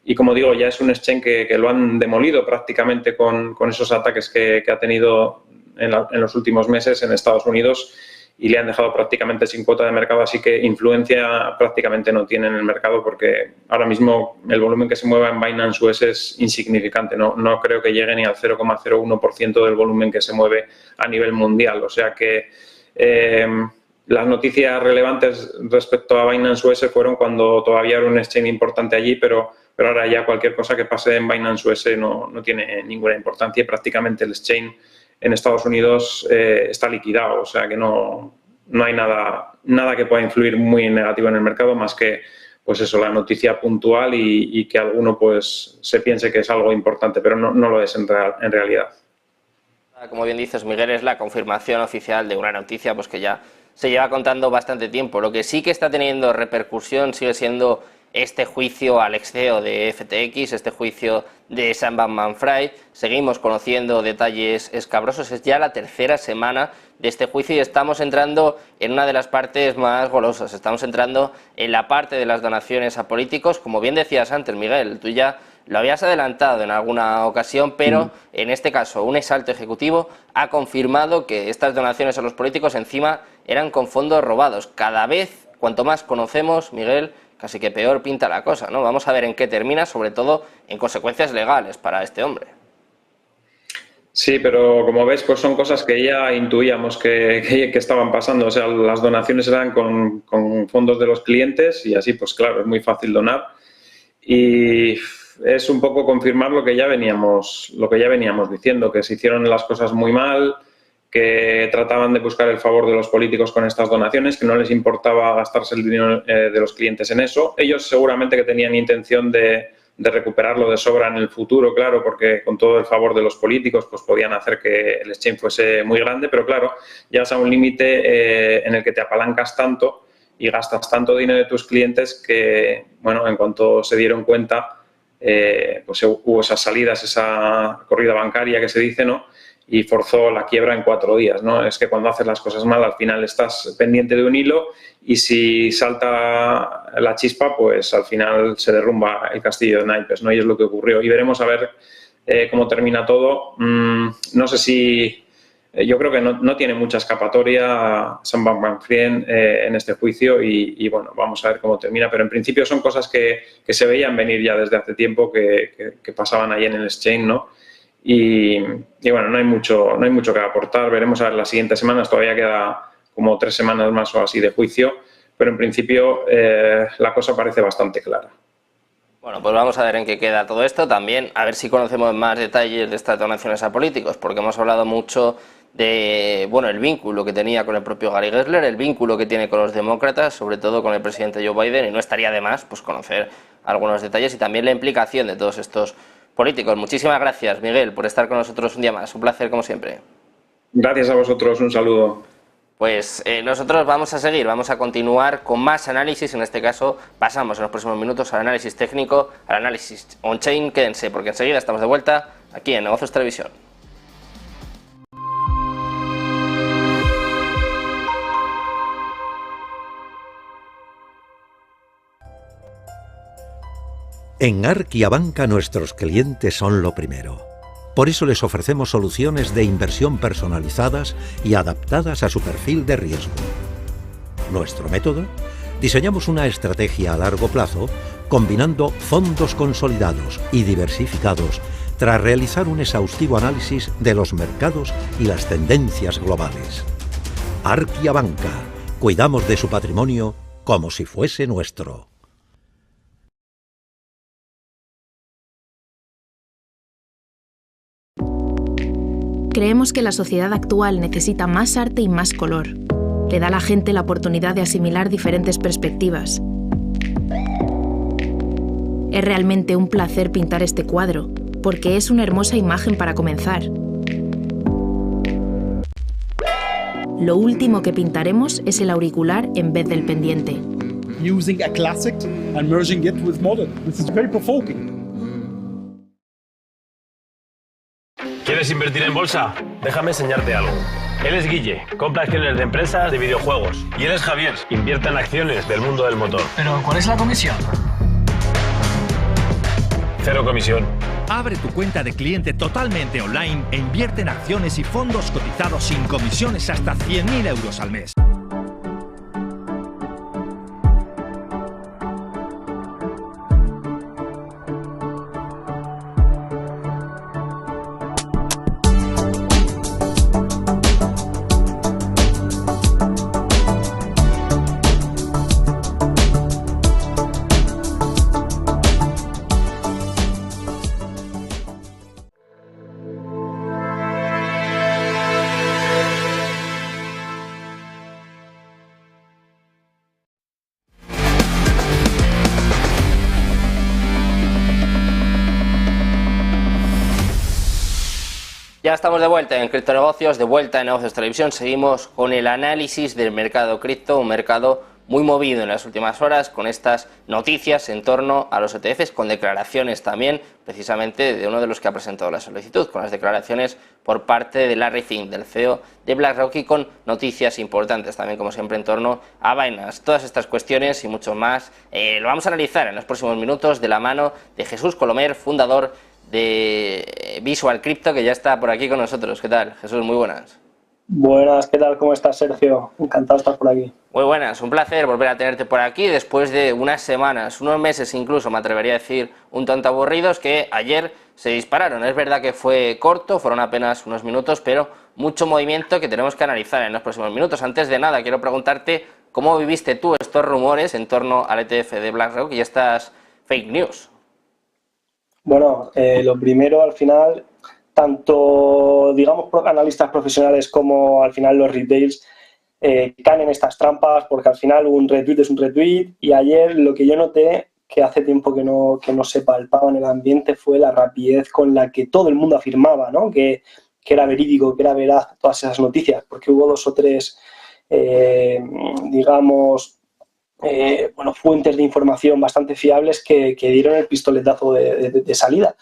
Y como digo, ya es un exchange que lo han demolido prácticamente con esos ataques que ha tenido en los últimos meses en Estados Unidos y le han dejado prácticamente sin cuota de mercado, así que influencia prácticamente no tiene en el mercado porque ahora mismo el volumen que se mueva en Binance US es insignificante, no creo que llegue ni al 0,01% del volumen que se mueve a nivel mundial, o sea que las noticias relevantes respecto a Binance US fueron cuando todavía era un exchange importante allí, pero ahora ya cualquier cosa que pase en Binance US no tiene ninguna importancia y prácticamente el exchange en Estados Unidos está liquidado, o sea que no hay nada que pueda influir muy negativo en el mercado más que pues eso, la noticia puntual y que alguno pues se piense que es algo importante, pero no lo es en realidad. Como bien dices, Miguel, es la confirmación oficial de una noticia pues que ya se lleva contando bastante tiempo. Lo que sí que está teniendo repercusión sigue siendo este juicio al ex CEO de FTX, este juicio de Sam Bankman-Fried. Seguimos conociendo detalles escabrosos. Es ya la tercera semana de este juicio y estamos entrando en una de las partes más golosas. Estamos entrando en la parte de las donaciones a políticos. Como bien decías antes, Miguel, tú ya lo habías adelantado en alguna ocasión, pero en este caso un exalto ejecutivo ha confirmado que estas donaciones a los políticos encima eran con fondos robados. Cada vez, cuanto más conocemos, Miguel, casi que peor pinta la cosa, ¿no? Vamos a ver en qué termina, sobre todo en consecuencias legales para este hombre. Sí, pero como ves, pues son cosas que ya intuíamos que estaban pasando. O sea, las donaciones eran con fondos de los clientes y así, pues claro, es muy fácil donar. Y es un poco confirmar lo que ya veníamos diciendo, que se hicieron las cosas muy mal, que trataban de buscar el favor de los políticos con estas donaciones, que no les importaba gastarse el dinero de los clientes en eso. Ellos seguramente que tenían intención de recuperarlo de sobra en el futuro, claro, porque con todo el favor de los políticos pues podían hacer que el exchange fuese muy grande, pero claro, llegas a un límite en el que te apalancas tanto y gastas tanto dinero de tus clientes que, bueno, en cuanto se dieron cuenta, pues hubo esas salidas, esa corrida bancaria que se dice, ¿no?, y forzó la quiebra en 4 días, ¿no? Es que cuando haces las cosas mal, al final estás pendiente de un hilo y si salta la chispa, pues al final se derrumba el castillo de naipes, ¿no? Y es lo que ocurrió. Y veremos a ver cómo termina todo. No sé si... yo creo que no tiene mucha escapatoria Sam Bankman-Fried en este juicio y, bueno, vamos a ver cómo termina. Pero en principio son cosas que se veían venir ya desde hace tiempo, que pasaban ahí en el exchange, ¿no? Y bueno, no hay mucho que aportar. Veremos a ver las siguientes semanas. Todavía queda como 3 semanas más o así de juicio, pero en principio la cosa parece bastante clara. Bueno, pues vamos a ver en qué queda todo esto. También a ver si conocemos más detalles de estas donaciones a políticos, porque hemos hablado mucho de, bueno, el vínculo que tenía con el propio Gary Gensler, el vínculo que tiene con los demócratas, sobre todo con el presidente Joe Biden, y no estaría de más pues conocer algunos detalles y también la implicación de todos estos políticos. Muchísimas gracias, Miguel, por estar con nosotros un día más. Un placer, como siempre. Gracias a vosotros. Un saludo. Pues nosotros vamos a seguir, vamos a continuar con más análisis. En este caso, pasamos en los próximos minutos al análisis técnico, al análisis on-chain. Quédense, porque enseguida estamos de vuelta aquí en Negocios Televisión. En Arquia Banca nuestros clientes son lo primero. Por eso les ofrecemos soluciones de inversión personalizadas y adaptadas a su perfil de riesgo. Nuestro método: diseñamos una estrategia a largo plazo combinando fondos consolidados y diversificados tras realizar un exhaustivo análisis de los mercados y las tendencias globales. Arquia Banca. Cuidamos de su patrimonio como si fuese nuestro. Creemos que la sociedad actual necesita más arte y más color. Le da a la gente la oportunidad de asimilar diferentes perspectivas. Es realmente un placer pintar este cuadro, porque es una hermosa imagen para comenzar. Lo último que pintaremos es el auricular en vez del pendiente. Using a classic and merging it with modern. This is very provoking. ¿Quieres invertir en bolsa? Déjame enseñarte algo. Él es Guille, compra acciones de empresas de videojuegos. Y él es Javier, invierte en acciones del mundo del motor. ¿Pero cuál es la comisión? 0 comisión. Abre tu cuenta de cliente totalmente online e invierte en acciones y fondos cotizados sin comisiones hasta 100.000 euros al mes. Ya estamos de vuelta en Criptonegocios, de vuelta en Negocios Televisión. Seguimos con el análisis del mercado cripto, un mercado muy movido en las últimas horas con estas noticias en torno a los ETFs, con declaraciones también precisamente de uno de los que ha presentado la solicitud, con las declaraciones por parte de Larry Fink, del CEO de BlackRock, y con noticias importantes también, como siempre, en torno a Binance. Todas estas cuestiones y mucho más lo vamos a analizar en los próximos minutos de la mano de Jesús Colomer, fundador de Visual Crypto, que ya está por aquí con nosotros. ¿Qué tal, Jesús? Muy buenas. Buenas, ¿qué tal? ¿Cómo estás, Sergio? Encantado de estar por aquí. Muy buenas, un placer volver a tenerte por aquí después de unas semanas, unos meses incluso, me atrevería a decir, un tanto aburridos, que ayer se dispararon. Es verdad que fue corto, fueron apenas unos minutos, pero mucho movimiento que tenemos que analizar en los próximos minutos. Antes de nada, quiero preguntarte cómo viviste tú estos rumores en torno al ETF de BlackRock y estas fake news. Bueno, lo primero, al final, tanto, digamos, analistas profesionales como al final los retails caen en estas trampas, porque al final un retweet es un retweet, y ayer lo que yo noté, que hace tiempo que no se palpaba en el ambiente, fue la rapidez con la que todo el mundo afirmaba, ¿no? que era verídico, que era veraz todas esas noticias, porque hubo dos o tres, digamos, fuentes de información bastante fiables que dieron el pistoletazo de salida.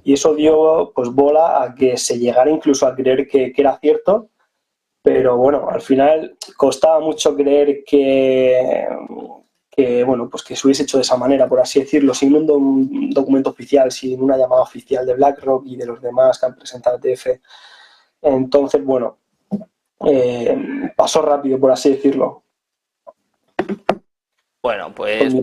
Y eso dio pues bola a que se llegara incluso a creer que era cierto, pero bueno, al final costaba mucho creer que se hubiese hecho de esa manera, por así decirlo, sin un documento oficial, sin una llamada oficial de BlackRock y de los demás que han presentado el ETF. Entonces, bueno, pasó rápido, por así decirlo. Bueno, pues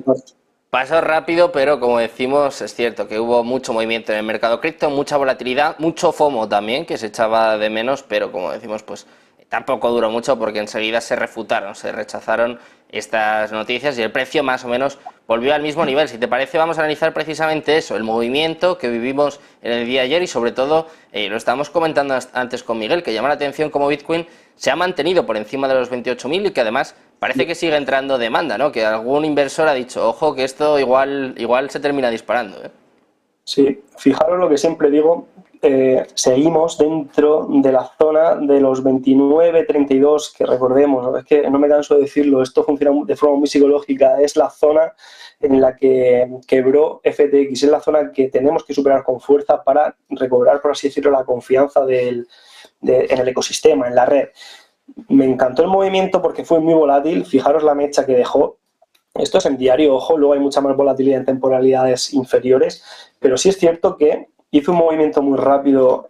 pasó rápido, pero como decimos, es cierto que hubo mucho movimiento en el mercado cripto, mucha volatilidad, mucho FOMO también, que se echaba de menos, pero como decimos, pues tampoco duró mucho porque enseguida se refutaron, se rechazaron estas noticias y el precio más o menos volvió al mismo nivel. Si te parece, vamos a analizar precisamente eso, el movimiento que vivimos en el día de ayer y sobre todo, lo estábamos comentando antes con Miguel, que llama la atención cómo Bitcoin se ha mantenido por encima de los 28.000 y que además parece que sigue entrando demanda, ¿no? Que algún inversor ha dicho, ojo, que esto igual se termina disparando, ¿eh? Sí, fijaros lo que siempre digo, seguimos dentro de la zona de los 29, 32, que recordemos, ¿no? Es que no me canso de decirlo, esto funciona de forma muy psicológica, es la zona en la que quebró FTX, es la zona que tenemos que superar con fuerza para recobrar, por así decirlo, la confianza en el ecosistema, en la red. Me encantó el movimiento porque fue muy volátil, fijaros la mecha que dejó. Esto es en diario, ojo, luego hay mucha más volatilidad en temporalidades inferiores, pero sí es cierto que hizo un movimiento muy rápido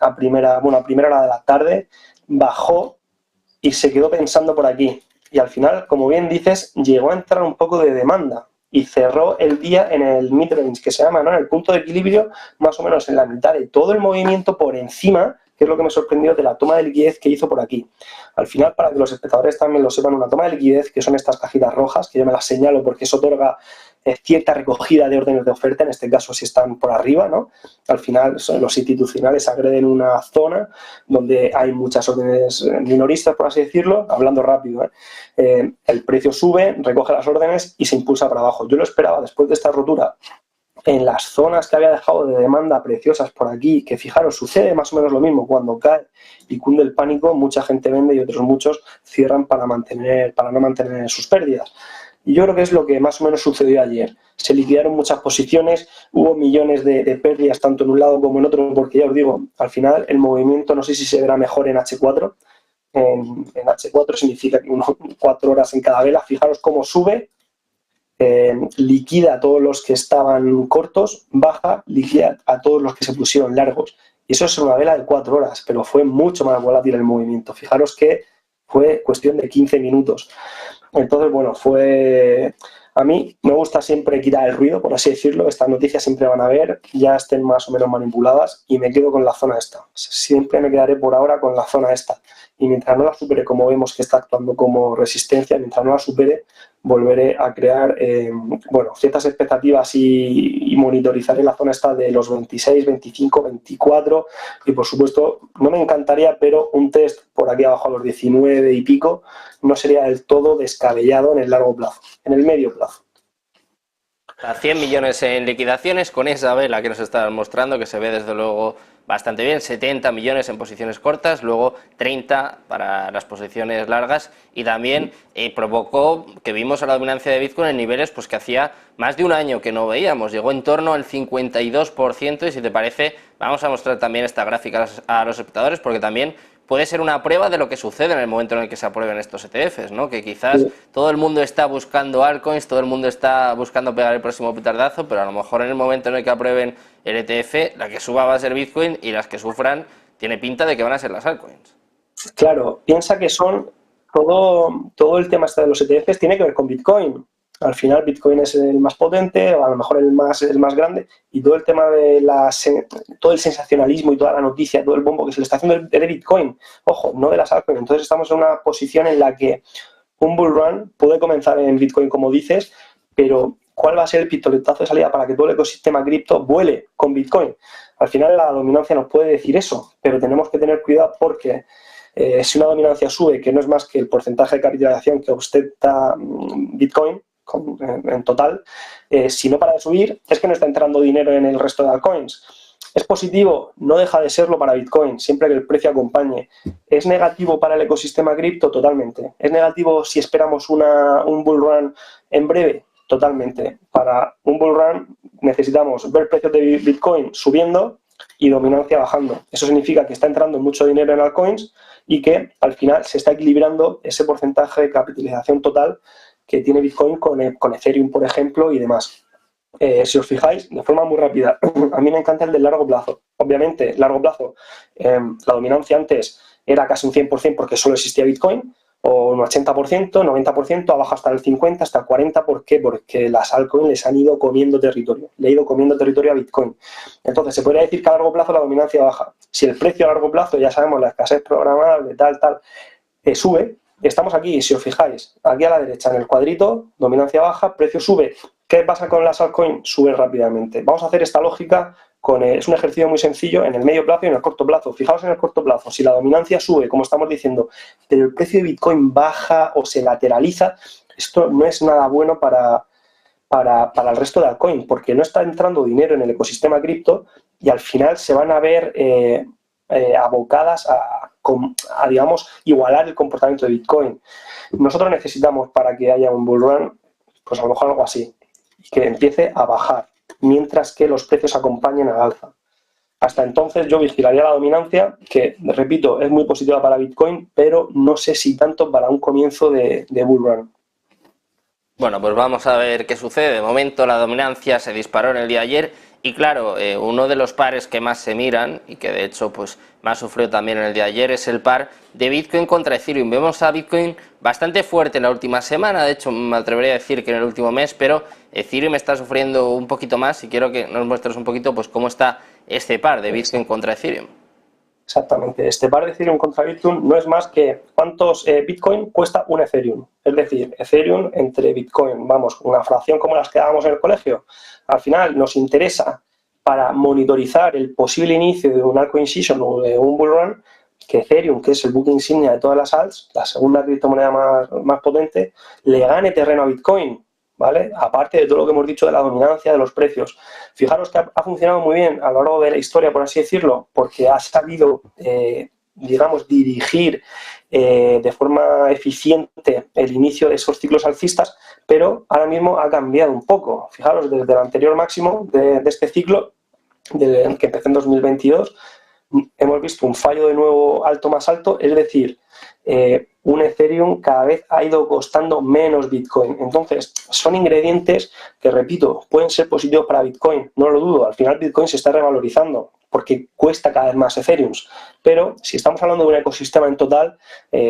a primera hora de la tarde, bajó y se quedó pensando por aquí. Y al final, como bien dices, llegó a entrar un poco de demanda. y cerró el día en el mid-range, que se llama, ¿no?, en el punto de equilibrio, más o menos en la mitad de todo el movimiento por encima, que es lo que me sorprendió de la toma de liquidez que hizo por aquí. Al final, para que los espectadores también lo sepan, una toma de liquidez, que son estas cajitas rojas, que yo me las señalo porque eso otorga cierta recogida de órdenes de oferta, en este caso si están por arriba, ¿no? Al final los institucionales agreden una zona donde hay muchas órdenes minoristas, por así decirlo, hablando rápido, el precio sube, recoge las órdenes y se impulsa para abajo. Yo lo esperaba después de esta rotura en las zonas que había dejado de demanda preciosas por aquí, que fijaros, sucede más o menos lo mismo, cuando cae y cunde el pánico, mucha gente vende y otros muchos cierran para no mantener sus pérdidas. Y yo creo que es lo que más o menos sucedió ayer. Se liquidaron muchas posiciones, hubo millones de pérdidas tanto en un lado como en otro, porque ya os digo, al final el movimiento no sé si se verá mejor en H4. En H4 significa que 4 horas en cada vela. Fijaros cómo sube, liquida a todos los que estaban cortos, baja, liquida a todos los que se pusieron largos. Y eso es una vela de 4 horas, pero fue mucho más volátil el movimiento. Fijaros que fue cuestión de 15 minutos. Entonces, bueno, a mí me gusta siempre quitar el ruido, por así decirlo. Estas noticias siempre van a ver, ya estén más o menos manipuladas, y me quedo con la zona esta. Siempre me quedaré por ahora con la zona esta. Y mientras no la supere, como vemos que está actuando como resistencia, mientras no la supere, volveré a crear ciertas expectativas y monitorizaré la zona esta de los 26, 25, 24, y por supuesto no me encantaría, pero un test por aquí abajo a los 19 y pico no sería del todo descabellado en el largo plazo, en el medio plazo. A 100 millones en liquidaciones con esa vela que nos están mostrando, que se ve desde luego bastante bien, 70 millones en posiciones cortas, luego 30 para las posiciones largas, y también provocó que vimos a la dominancia de Bitcoin en niveles pues que hacía más de un año que no veíamos, llegó en torno al 52%, y si te parece vamos a mostrar también esta gráfica a los espectadores, porque también puede ser una prueba de lo que sucede en el momento en el que se aprueben estos ETFs, ¿no? Que quizás todo el mundo está buscando altcoins, todo el mundo está buscando pegar el próximo petardazo, pero a lo mejor en el momento en el que aprueben el ETF, la que suba va a ser Bitcoin y las que sufran tiene pinta de que van a ser las altcoins. Claro, piensa que son todo el tema este de los ETFs tiene que ver con Bitcoin. Al final Bitcoin es el más potente, o a lo mejor el más grande, y todo el tema de todo el sensacionalismo y toda la noticia, todo el bombo que se le está haciendo de Bitcoin, ojo, no de las altcoins. Entonces estamos en una posición en la que un bull run puede comenzar en Bitcoin, como dices, pero ¿cuál va a ser el pistoletazo de salida para que todo el ecosistema cripto vuele con Bitcoin? Al final la dominancia nos puede decir eso, pero tenemos que tener cuidado porque si una dominancia sube, que no es más que el porcentaje de capitalización que ostenta Bitcoin en total, si no para de subir, es que no está entrando dinero en el resto de altcoins. ¿Es positivo? No deja de serlo para Bitcoin, siempre que el precio acompañe. ¿Es negativo para el ecosistema cripto? Totalmente. ¿Es negativo si esperamos un bull run en breve? Totalmente. Para un bull run necesitamos ver precios de Bitcoin subiendo y dominancia bajando. Eso significa que está entrando mucho dinero en altcoins y que al final se está equilibrando ese porcentaje de capitalización total que tiene Bitcoin con Ethereum, por ejemplo, y demás. Si os fijáis, de forma muy rápida, a mí me encanta el del largo plazo. Obviamente, largo plazo, la dominancia antes era casi un 100% porque solo existía Bitcoin, o un 80%, 90%, abajo hasta el 50%, hasta el 40%. ¿Por qué? Porque las altcoins les han ido comiendo territorio. Le ha ido comiendo territorio a Bitcoin. Entonces, se podría decir que a largo plazo la dominancia baja. Si el precio a largo plazo, ya sabemos, la escasez programable, tal, sube. Estamos aquí, si os fijáis, aquí a la derecha en el cuadrito, dominancia baja, precio sube. ¿Qué pasa con las altcoins? Sube rápidamente. Vamos a hacer esta lógica, es un ejercicio muy sencillo en el medio plazo y en el corto plazo. Fijaos en el corto plazo, si la dominancia sube, como estamos diciendo, pero el precio de Bitcoin baja o se lateraliza, esto no es nada bueno para el resto de altcoins, porque no está entrando dinero en el ecosistema cripto y al final se van a ver abocadas a, digamos, igualar el comportamiento de Bitcoin. Nosotros necesitamos, para que haya un bull run, pues a lo mejor algo así, que empiece a bajar, mientras que los precios acompañen al alza. Hasta entonces yo vigilaría la dominancia, que, repito, es muy positiva para Bitcoin, pero no sé si tanto para un comienzo de bull run. Bueno, pues vamos a ver qué sucede. De momento la dominancia se disparó en el día de ayer Y claro, uno de los pares que más se miran y que de hecho pues más sufrió también en el día de ayer es el par de Bitcoin contra Ethereum. Vemos a Bitcoin bastante fuerte en la última semana, de hecho me atrevería a decir que en el último mes, pero Ethereum está sufriendo un poquito más y quiero que nos muestres un poquito pues cómo está este par de Bitcoin contra Ethereum. Exactamente, este par de Ethereum contra Bitcoin no es más que cuántos Bitcoin cuesta un Ethereum. Es decir, Ethereum entre Bitcoin, vamos, una fracción como las que dábamos en el colegio. Al final nos interesa para monitorizar el posible inicio de un altcoin season o de un bull run, que Ethereum, que es el buque insignia de todas las alts, la segunda criptomoneda más potente, le gane terreno a Bitcoin, ¿vale? Aparte de todo lo que hemos dicho de la dominancia de los precios. Fijaros que ha funcionado muy bien a lo largo de la historia, por así decirlo, porque ha sabido, digamos, dirigir de forma eficiente el inicio de esos ciclos alcistas, pero ahora mismo ha cambiado un poco. Fijaros, desde el anterior máximo de este ciclo, que empezó en 2022, hemos visto un fallo de nuevo alto más alto, es decir, un Ethereum cada vez ha ido costando menos Bitcoin. Entonces, son ingredientes que, repito, pueden ser positivos para Bitcoin, no lo dudo. Al final Bitcoin se está revalorizando porque cuesta cada vez más Ethereum. Pero si estamos hablando de un ecosistema en total,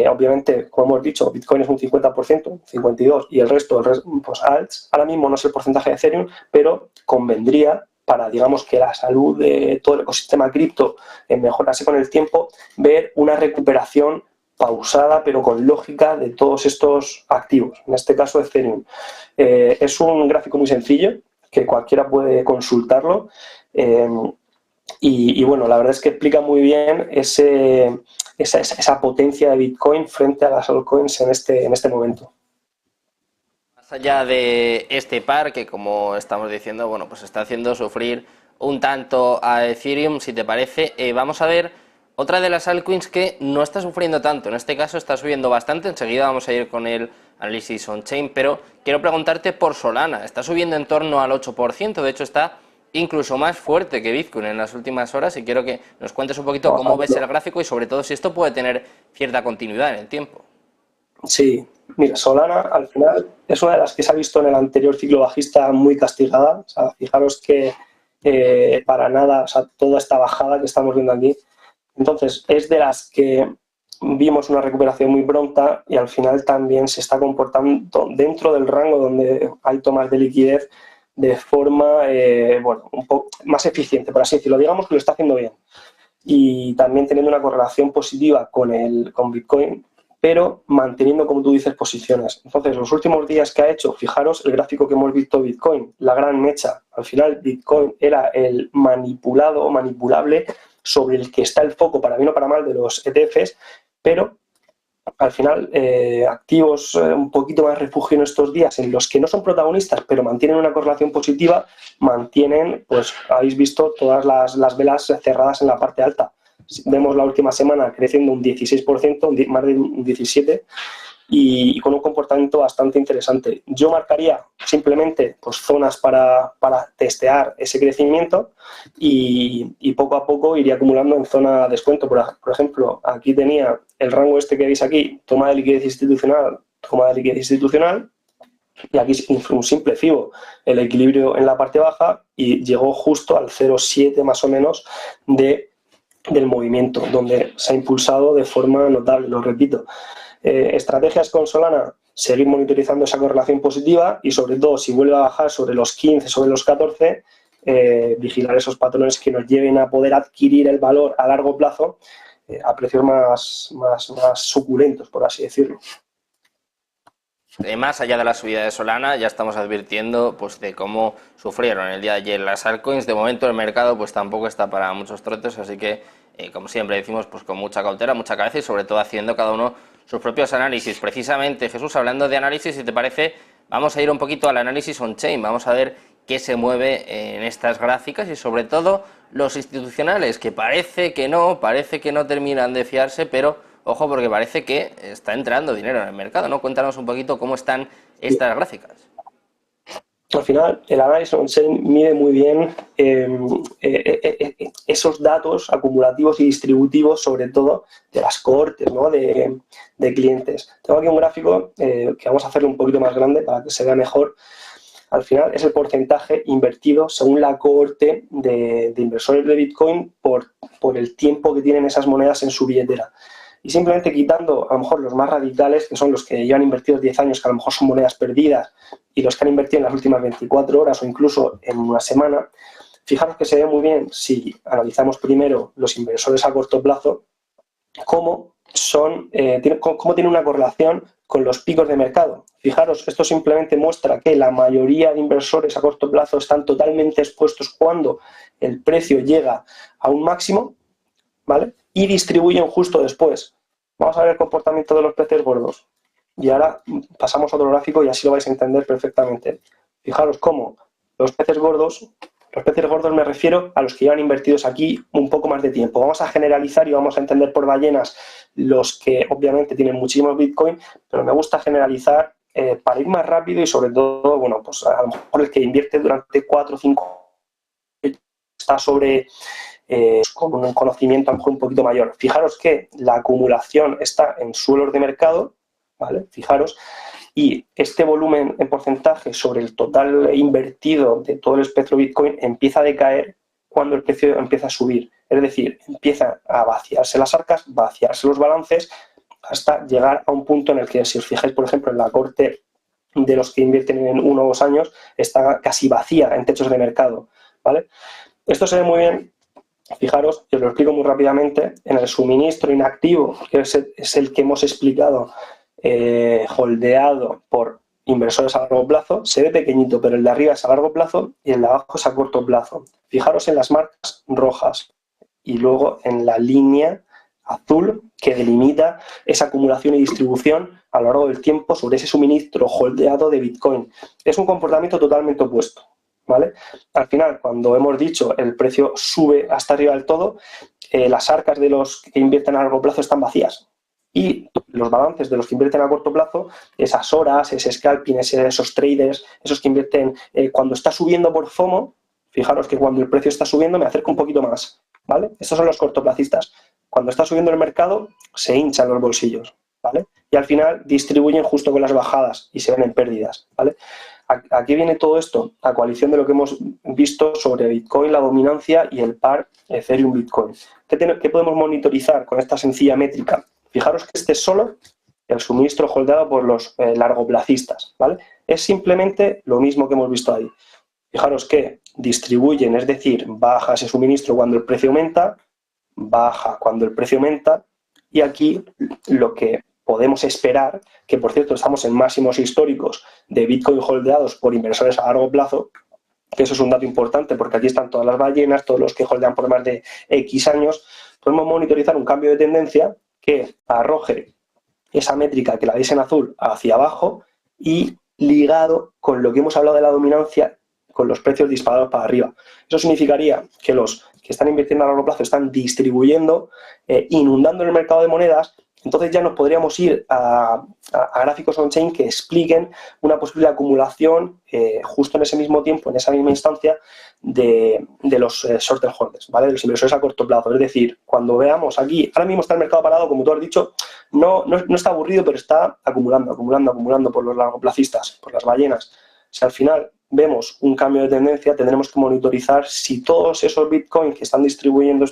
obviamente, como hemos dicho, Bitcoin es un 50%, 52%, y el resto pues alts. Ahora mismo no es el porcentaje de Ethereum, pero convendría, para, digamos, que la salud de todo el ecosistema cripto mejorase con el tiempo, ver una recuperación pausada pero con lógica de todos estos activos, en este caso Ethereum. Es un gráfico muy sencillo, que cualquiera puede consultarlo, y bueno, la verdad es que explica muy bien esa potencia de Bitcoin frente a las altcoins en este momento. Más allá de este par que, como estamos diciendo, bueno, pues está haciendo sufrir un tanto a Ethereum, si te parece, vamos a ver otra de las altcoins que no está sufriendo tanto. En este caso está subiendo bastante, enseguida vamos a ir con el análisis on-chain, pero quiero preguntarte por Solana. Está subiendo en torno al 8%, de hecho está incluso más fuerte que Bitcoin en las últimas horas, y quiero que nos cuentes un poquito cómo ves el gráfico y sobre todo si esto puede tener cierta continuidad en el tiempo. Sí, mira, Solana al final es una de las que se ha visto en el anterior ciclo bajista muy castigada. O sea, fijaros que para nada, o sea, toda esta bajada que estamos viendo aquí. Entonces, es de las que vimos una recuperación muy pronta y al final también se está comportando dentro del rango donde hay tomas de liquidez de forma, bueno, un poco más eficiente, por así decirlo. Digamos que lo está haciendo bien. Y también teniendo una correlación positiva con Bitcoin, pero manteniendo, como tú dices, posiciones. Entonces, los últimos días que ha hecho, fijaros el gráfico que hemos visto Bitcoin, la gran mecha. Al final, Bitcoin era el manipulado o manipulable sobre el que está el foco, para bien o para mal, de los ETFs, pero al final activos un poquito más refugio en estos días, en los que no son protagonistas, pero mantienen una correlación positiva, mantienen, pues habéis visto todas las velas cerradas en la parte alta. Vemos la última semana creciendo un 16%, más de un 17%, y con un comportamiento bastante interesante. Yo marcaría simplemente pues, zonas para testear ese crecimiento y poco a poco iría acumulando en zona de descuento. Por ejemplo, aquí tenía el rango este que veis aquí, toma de liquidez institucional, y aquí un simple FIBO, el equilibrio en la parte baja, y llegó justo al 0,7 más o menos del movimiento, donde se ha impulsado de forma notable, lo repito. Estrategias con Solana, seguir monitorizando esa correlación positiva y sobre todo si vuelve a bajar sobre los 15, sobre los 14, vigilar esos patrones que nos lleven a poder adquirir el valor a largo plazo a precios más suculentos, por así decirlo. Más allá de la subida de Solana, ya estamos advirtiendo pues, de cómo sufrieron el día de ayer las altcoins. De momento el mercado pues tampoco está para muchos trotes, así que como siempre decimos, pues con mucha cautela, mucha cabeza y sobre todo haciendo cada uno sus propios análisis. Precisamente, Jesús, hablando de análisis, si te parece, vamos a ir un poquito al análisis on-chain, vamos a ver qué se mueve en estas gráficas y sobre todo los institucionales, que parece que no terminan de fiarse, pero ojo porque parece que está entrando dinero en el mercado, ¿no? Cuéntanos un poquito cómo están estas gráficas. Al final, el análisis on-chain mide muy bien esos datos acumulativos y distributivos, sobre todo de las cohortes, ¿no? de clientes. Tengo aquí un gráfico que vamos a hacerlo un poquito más grande para que se vea mejor. al final es el porcentaje invertido según la cohorte de inversores de Bitcoin por el tiempo que tienen esas monedas en su billetera. Y simplemente quitando a lo mejor los más radicales, que son los que llevan invertidos 10 años, que a lo mejor son monedas perdidas, y los que han invertido en las últimas 24 horas o incluso en una semana, fijaros que se ve muy bien si analizamos primero los inversores a corto plazo, cómo tiene una correlación con los picos de mercado. Fijaros, esto simplemente muestra que la mayoría de inversores a corto plazo están totalmente expuestos cuando el precio llega a un máximo, ¿vale? Y distribuyen justo después. Vamos a ver el comportamiento de los peces gordos. Y ahora pasamos a otro gráfico y así lo vais a entender perfectamente. Fijaros cómo los peces gordos me refiero a los que llevan invertidos aquí un poco más de tiempo. Vamos a generalizar y vamos a entender por ballenas los que obviamente tienen muchísimos Bitcoin, pero me gusta generalizar para ir más rápido y sobre todo, bueno, pues a lo mejor el que invierte durante 4 o 5 está sobre con un conocimiento a lo mejor un poquito mayor. Fijaros que la acumulación está en suelos de mercado, ¿vale? Fijaros, y este volumen en porcentaje sobre el total invertido de todo el espectro Bitcoin empieza a decaer cuando el precio empieza a subir. Es decir, empieza a vaciarse las arcas, vaciarse los balances, hasta llegar a un punto en el que, si os fijáis, por ejemplo, en la corte de los que invierten en 1 o 2 años, está casi vacía en techos de mercado, ¿vale? Esto se ve muy bien. Fijaros, yo os lo explico muy rápidamente, en el suministro inactivo, que es el que hemos explicado, holdeado por inversores a largo plazo, se ve pequeñito, pero el de arriba es a largo plazo y el de abajo es a corto plazo. Fijaros en las marcas rojas y luego en la línea azul que delimita esa acumulación y distribución a lo largo del tiempo sobre ese suministro holdeado de Bitcoin. Es un comportamiento totalmente opuesto, ¿vale? Al final, cuando hemos dicho el precio sube hasta arriba del todo, las arcas de los que invierten a largo plazo están vacías. Y los balances de los que invierten a corto plazo, esas horas, ese scalping, esos traders, esos que invierten cuando está subiendo por FOMO, fijaros que cuando el precio está subiendo me acerco un poquito más, ¿vale? Estos son los cortoplacistas. Cuando está subiendo el mercado, se hinchan los bolsillos, ¿vale? Y al final distribuyen justo con las bajadas y se ven en pérdidas, ¿vale? Aquí viene todo esto, a coalición de lo que hemos visto sobre Bitcoin, la dominancia y el par Ethereum-Bitcoin. ¿Qué podemos monitorizar con esta sencilla métrica? Fijaros que este es solo el suministro holdeado por los largoplacistas, ¿vale? Es simplemente lo mismo que hemos visto ahí. Fijaros que distribuyen, es decir, baja ese suministro cuando el precio aumenta, baja cuando el precio aumenta, y aquí lo que podemos esperar, que por cierto estamos en máximos históricos de Bitcoin holdeados por inversores a largo plazo, que eso es un dato importante porque aquí están todas las ballenas, todos los que holdean por más de X años, podemos monitorizar un cambio de tendencia que arroje esa métrica que la veis en azul hacia abajo y ligado con lo que hemos hablado de la dominancia, con los precios disparados para arriba. Eso significaría que los que están invirtiendo a largo plazo están distribuyendo, inundando el mercado de monedas. Entonces ya nos podríamos ir a gráficos on-chain que expliquen una posible acumulación justo en ese mismo tiempo, en esa misma instancia, de los short-term holders, ¿vale? De los inversores a corto plazo. Es decir, cuando veamos aquí, ahora mismo está el mercado parado, como tú has dicho, no está aburrido, pero está acumulando por los largoplacistas, por las ballenas. Si al final vemos un cambio de tendencia, tendremos que monitorizar si todos esos bitcoins que están distribuyendo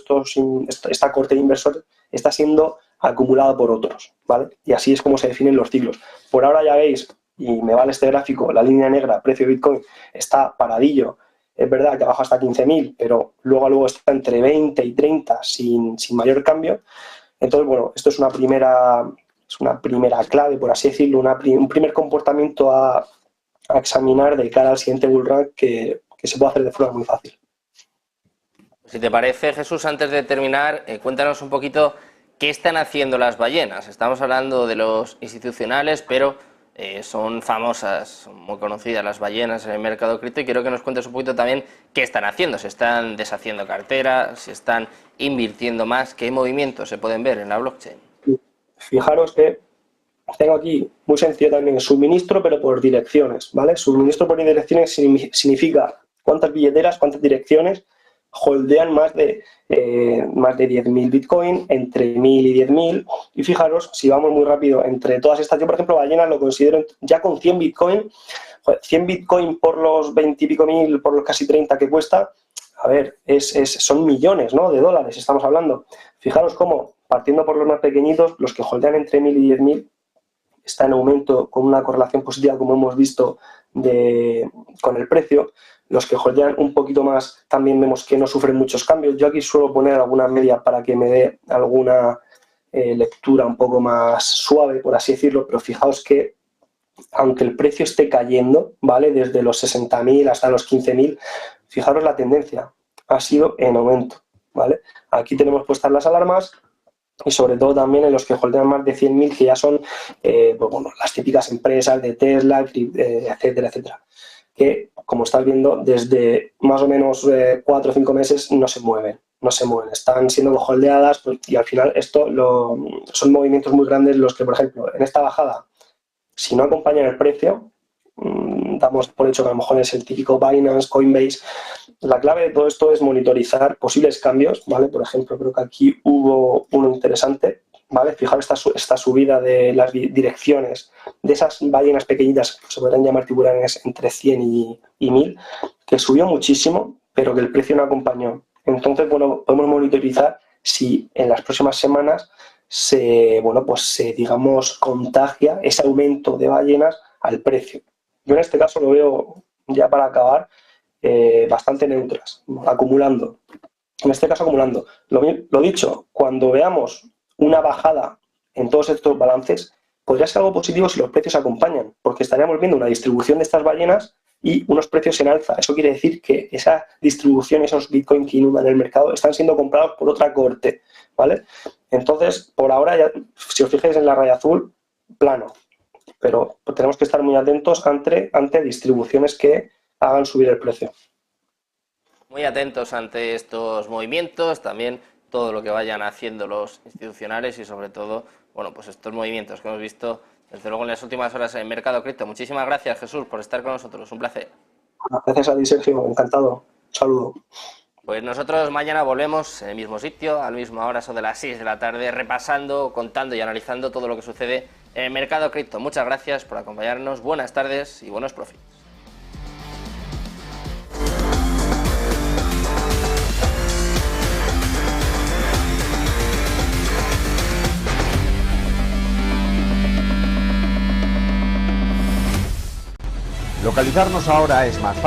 esta corte de inversores está siendo acumulado por otros, ¿vale? Y así es como se definen los ciclos. Por ahora ya veis, y me vale este gráfico, la línea negra, precio de Bitcoin, está paradillo. Es verdad que abajo hasta 15.000, pero luego está entre 20 y 30 sin mayor cambio. Entonces, bueno, esto es una primera clave, por así decirlo, un primer comportamiento a examinar de cara al siguiente bull run que se puede hacer de forma muy fácil. Si te parece, Jesús, antes de terminar, cuéntanos un poquito qué están haciendo las ballenas. Estamos hablando de los institucionales, pero son famosas, son muy conocidas las ballenas en el mercado cripto, y quiero que nos cuentes un poquito también qué están haciendo. ¿Se están deshaciendo cartera? ¿Se están invirtiendo más? ¿Qué movimientos se pueden ver en la blockchain? Fijaros que tengo aquí, muy sencillo también, suministro, pero por direcciones, ¿vale? Suministro por direcciones significa cuántas billeteras, cuántas direcciones holdean más de 10.000 Bitcoin, entre 1.000 y 10.000. Y fijaros, si vamos muy rápido, entre todas estas, yo por ejemplo ballenas lo considero ya con 100 Bitcoin, 100 Bitcoin por los 20 y pico mil, por los casi 30 que cuesta, a ver, son millones, ¿no?, de dólares estamos hablando. Fijaros cómo, partiendo por los más pequeñitos, los que holdean entre 1.000 y 10.000 está en aumento con una correlación positiva, como hemos visto, con el precio. Los que holdean un poquito más también vemos que no sufren muchos cambios. Yo aquí suelo poner alguna media para que me dé alguna lectura un poco más suave, por así decirlo, pero fijaos que aunque el precio esté cayendo, ¿vale?, desde los 60.000 hasta los 15.000, fijaros la tendencia, ha sido en aumento, ¿vale? Aquí tenemos puestas las alarmas y sobre todo también en los que holdean más de 100.000, que ya son pues bueno, las típicas empresas de Tesla, etcétera, etcétera, que como estás viendo desde más o menos 4 o 5 meses no se mueven, están siendo holdeadas, pues, y al final son movimientos muy grandes los que, por ejemplo, en esta bajada, si no acompañan el precio, damos por hecho que a lo mejor es el típico Binance, Coinbase. La clave de todo esto es monitorizar posibles cambios, ¿vale? Por ejemplo, creo que aquí hubo uno interesante, ¿vale? Fijaros esta subida de las direcciones de esas ballenas pequeñitas, que se podrían llamar tiburones, entre 100 y 1.000, que subió muchísimo, pero que el precio no acompañó. Entonces, bueno, podemos monitorizar si en las próximas semanas se digamos, contagia ese aumento de ballenas al precio. Yo en este caso lo veo, ya para acabar, bastante neutras, acumulando. En este caso acumulando. Lo dicho, cuando veamos una bajada en todos estos balances, podría ser algo positivo si los precios acompañan, porque estaríamos viendo una distribución de estas ballenas y unos precios en alza. Eso quiere decir que esa distribución, esos Bitcoin que inundan el mercado, están siendo comprados por otra cohorte, ¿vale? Entonces, por ahora, ya, si os fijáis en la raya azul, plano. Pero tenemos que estar muy atentos ante distribuciones que hagan subir el precio. Muy atentos ante estos movimientos, también todo lo que vayan haciendo los institucionales y sobre todo, bueno, pues estos movimientos que hemos visto desde luego en las últimas horas en Mercado Cripto. Muchísimas gracias, Jesús, por estar con nosotros, un placer. Gracias a ti, Sergio, encantado. Un saludo. Pues nosotros mañana volvemos en el mismo sitio, a la misma hora, eso de las 6 de la tarde, repasando, contando y analizando todo lo que sucede en el Mercado Cripto. Muchas gracias por acompañarnos, buenas tardes y buenos profitos. Localizarnos ahora es más fácil.